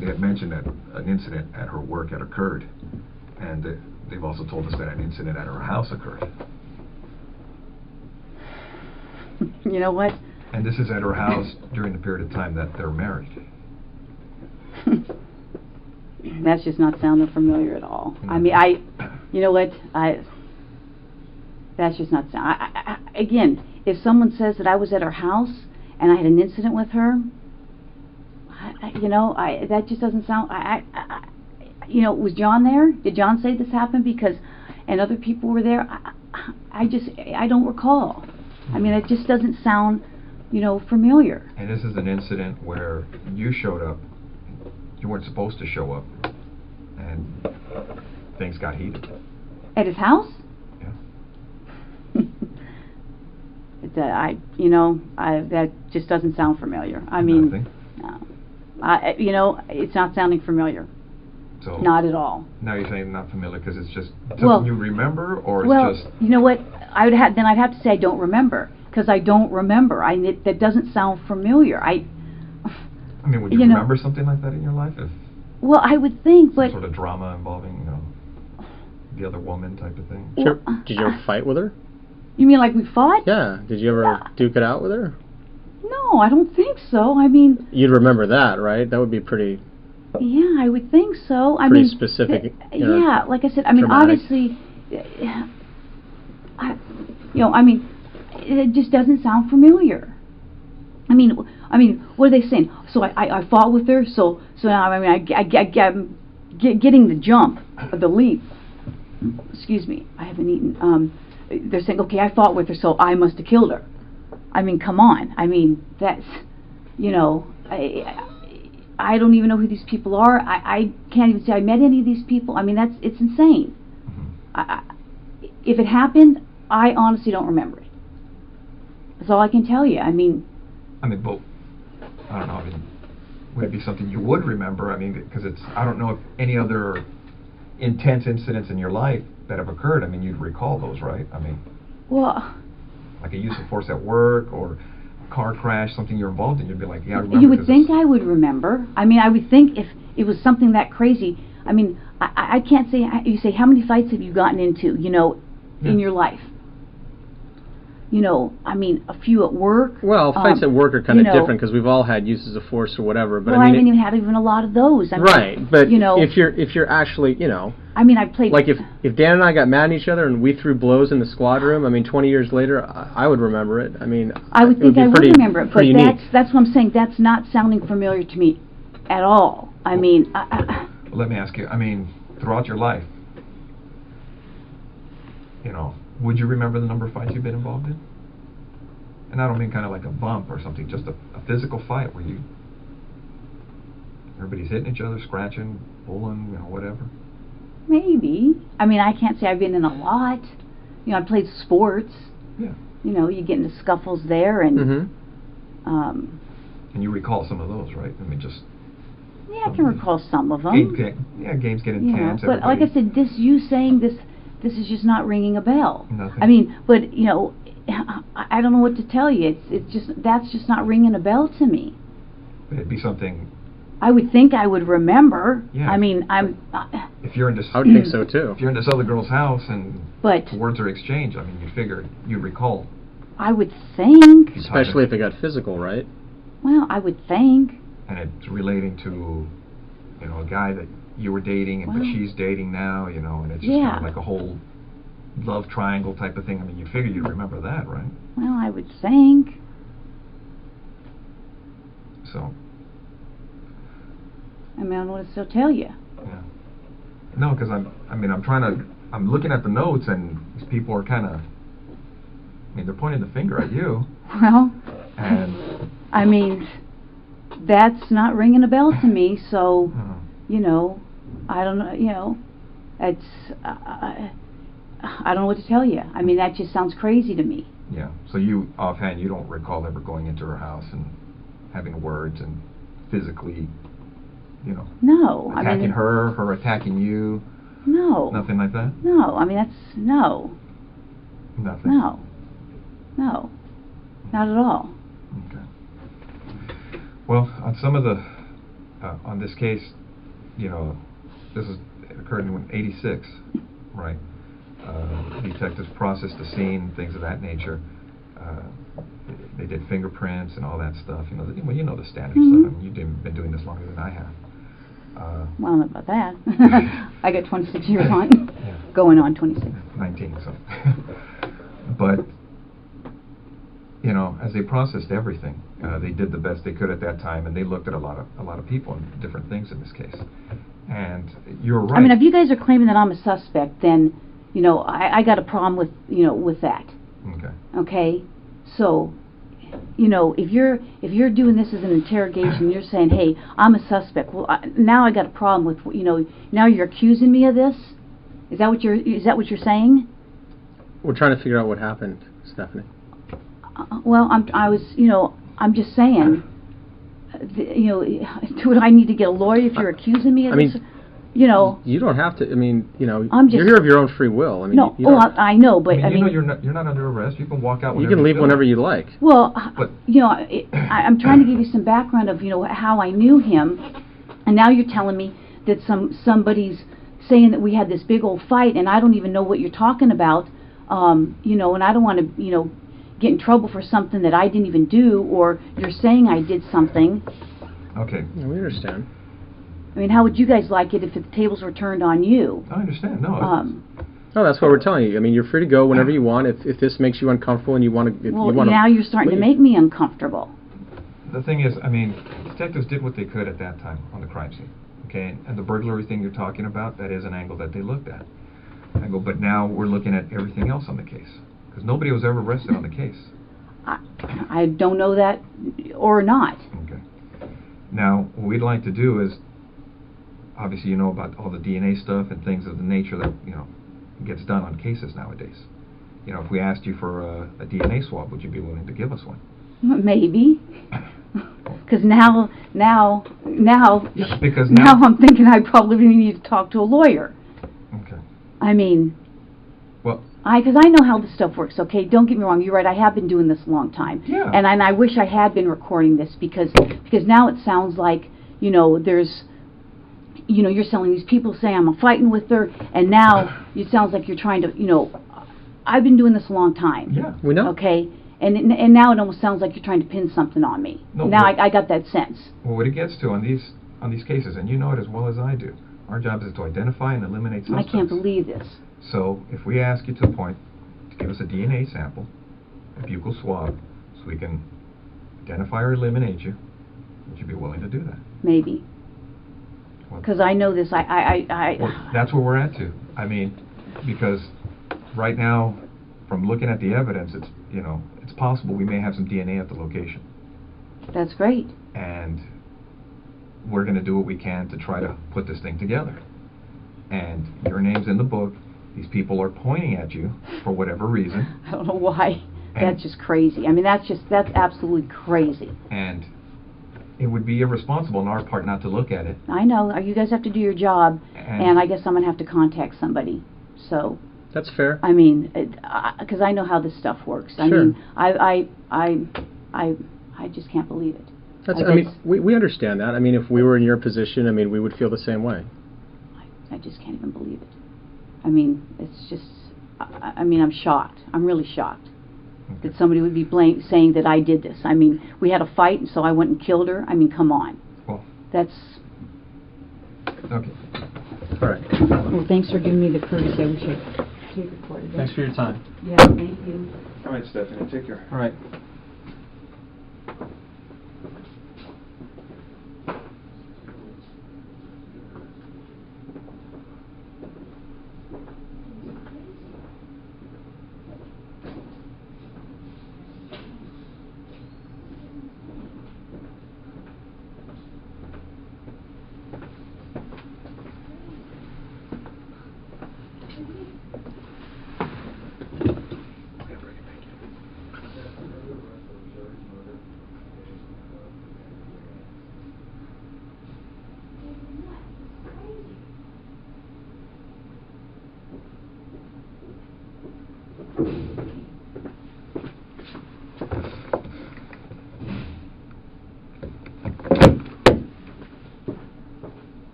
they had mentioned that an incident at her work had occurred, and they've also told us that an incident at her house occurred. You know what? And this is at her house during the period of time that they're married. That's just not sounding familiar at all. Mm-hmm. I mean, you know what? That's just not again, if someone says that I was at her house and I had an incident with her, that just doesn't sound. Was John there? Did John say this happened? Because, and other people were there. I don't recall. I mean, it just doesn't sound, familiar. And this is an incident where you showed up. You weren't supposed to show up, and things got heated. At his house? Yeah. That just doesn't sound familiar. I mean, Nothing. no. It's not sounding familiar. So not at all. Now you're saying not familiar because it's just something you remember, or it's just. You know what? I'd have to say I don't remember, because I don't remember. That doesn't sound familiar. I mean, would you remember something like that in your life? Well, I would think, but some sort of drama involving, the other woman type of thing. Sure. Did you ever fight with her? You mean like we fought? Yeah. Did you ever duke it out with her? No, I don't think so. I mean, you'd remember that, right? That would be pretty. Yeah, I would think so. I pretty mean, specific. Yeah, like I said, I mean, dramatic. obviously, it just doesn't sound familiar. I mean, what are they saying? So I fought with her. So now I'm getting the jump, the leap. Excuse me, I haven't eaten. They're saying, okay, I fought with her, so I must have killed her. I mean, come on. I mean, that's, I don't even know who these people are. I can't even say I met any of these people. I mean, it's insane. If it happened, I honestly don't remember it. That's all I can tell you. I mean, but I don't know. I mean, would it be something you would remember? I mean, because I don't know if any other intense incidents in your life that have occurred. I mean, you'd recall those, right? I mean, well, like a use of force at work or a car crash, something you're involved in, you'd be like, yeah, I remember. You would think I would remember. I mean, I would think if it was something that crazy. I mean, I can't say. You say, how many fights have you gotten into? In your life. I mean, a few at work. Well, fights at work are kind of different because we've all had uses of force or whatever. But well, I haven't even had a lot of those. I mean, right, but if you're actually, I mean, I played. Like if Dan and I got mad at each other and we threw blows in the squad room, I mean, 20 years later, I would remember it. I mean, I would think I would remember it, but that's what I'm saying. That's not sounding familiar to me at all. I mean, let me ask you. I mean, throughout your life, would you remember the number of fights you've been involved in? And I don't mean kind of like a bump or something, just a physical fight where everybody's hitting each other, scratching, pulling, whatever. Maybe. I mean, I can't say I've been in a lot. I played sports. Yeah. You get into scuffles there, and and you recall some of those, right? I mean, just. Yeah, I can recall some of them. Games get intense. But like I said, you saying this is just not ringing a bell. Nothing. I mean, but I don't know what to tell you. That's just not ringing a bell to me. It'd be something. I would think I would remember. Yeah. I mean, if you're in this, I would think so too. If you're in this other girl's house and words are exchanged, I mean, you figure you recall. I would think. Especially if it got physical, right? Well, I would think. And it's relating to, a guy that you were dating, but she's dating now, and it's just kind of like a whole love triangle type of thing. I mean, you figure you'd remember that, right? Well, I would think. So. I mean, I don't know what to still tell you. Yeah. No, because I'm looking at the notes, and these people are kind of, they're pointing the finger at you. Well. And. I mean, that's not ringing a bell to me, so, I don't know, it's, I don't know what to tell you. I mean, that just sounds crazy to me. Yeah, so you, offhand, you don't recall ever going into her house and having words and physically, No. attacking her attacking you? No. Nothing like that? No, I mean, that's, no. Nothing? No. No. Not at all. Okay. Well, on some of the, on this case, you know, it occurred in '86, right? Detectives processed the scene, things of that nature. They did fingerprints and all that stuff. You know, well, you know the standard stuff. I mean, you've been doing this longer than I have. Well, I don't know about that. I got 26 years on, Yeah. going on 26. 19, so. But, you know, as they processed everything, they did the best they could at that time, and they looked at a lot of people and different things in this case. And you're right. I mean, if you guys are claiming that I'm a suspect, then, you know, I got a problem with, you know, with that. Okay. Okay? So, you know, if you're doing this as an interrogation, you're saying, hey, I'm a suspect. Well, now I got a problem with, you know, now you're accusing me of this? Is that what you're saying? We're trying to figure out what happened, Stephanie. Well, I'm just saying, you know, do I need to get a lawyer if you're accusing me of this? You know, you don't have to. I mean, you know, I'm just, you're here of your own free will. I mean, no, I know, but I mean, you know, you're not under arrest. You can walk out. You can leave whenever you like. Well, but, you know, I'm trying to give you some background of, you know, how I knew him, and now you're telling me that somebody's saying that we had this big old fight, and I don't even know what you're talking about. You know, and I don't want to, you know, get in trouble for something that I didn't even do, or you're saying I did something. Okay. Yeah, we understand. I mean, how would you guys like it if the tables were turned on you? I understand. No. No, that's what we're telling you. I mean, you're free to go whenever you want. If this makes you uncomfortable and you want to, well, now you're starting to make me uncomfortable. The thing is, I mean, detectives did what they could at that time on the crime scene. Okay, and the burglary thing you're talking about, that is an angle that they looked at. I go, but now we're looking at everything else on the case, because nobody was ever arrested on the case. I don't know that or not. Okay. Now, what we'd like to do is, obviously you know about all the DNA stuff and things of the nature that, you know, gets done on cases nowadays. You know, if we asked you for a DNA swab, would you be willing to give us one? Maybe. Because now because now I'm thinking I probably need to talk to a lawyer. Okay. I mean, well, because I know how this stuff works. Okay, don't get me wrong. You're right. I have been doing this a long time. Yeah. And I wish I had been recording this because now it sounds like, you know, there's, you know, you're telling these people saying I'm fighting with her, and now it sounds like you're trying to, you know, I've been doing this a long time. Yeah. We know. Okay. And now it almost sounds like you're trying to pin something on me. No, now I got that sense. Well, what it gets to on these cases, and you know it as well as I do, our job is to identify and eliminate suspects. I can't believe this. So if we ask you to the point to give us a DNA sample, a buccal swab, so we can identify or eliminate you, would you be willing to do that? Maybe. Because I know this. Well, that's where we're at too. I mean, because right now, from looking at the evidence, it's, you know, it's possible we may have some DNA at the location. That's great. And we're going to do what we can to try to put this thing together. And your name's in the book. These people are pointing at you for whatever reason. I don't know why. That's just crazy. I mean, that's absolutely crazy. And it would be irresponsible on our part not to look at it. I know. You guys have to do your job, and I guess I'm going to have to contact somebody. So. That's fair. I mean, because I know how this stuff works. I Sure. mean, I just can't believe it. I mean, we understand that. I mean, if we were in your position, I mean, we would feel the same way. I just can't even believe it. I mean, it's just, I mean, I'm shocked. I'm really shocked that somebody would be saying that I did this. I mean, we had a fight, and so I went and killed her. I mean, come on. Well. That's. Okay. All right. Well, thanks for giving me the courtesy. I wish I recorded it. Thanks for your time. Yeah, thank you. All right, Stephanie, take care. All right.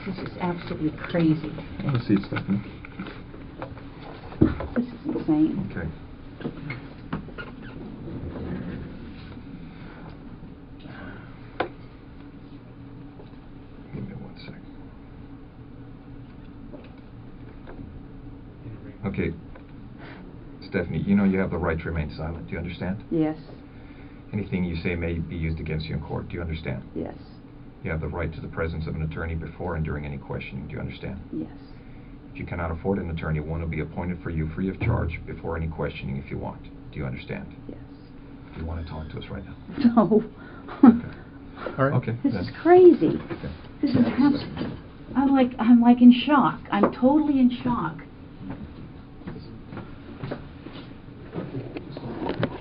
This is absolutely crazy. Have a seat, Stephanie. This is insane. Okay. Give me 1 second. Okay. Stephanie, you know you have the right to remain silent. Do you understand? Yes. Anything you say may be used against you in court. Do you understand? Yes. You have the right to the presence of an attorney before and during any questioning. Do you understand? Yes. If you cannot afford an attorney, one will be appointed for you free of charge before any questioning if you want. Do you understand? Yes. Do you want to talk to us right now? No. Okay. All right. Okay. This then. is crazy. Okay. This is I'm like in shock. I'm totally in shock.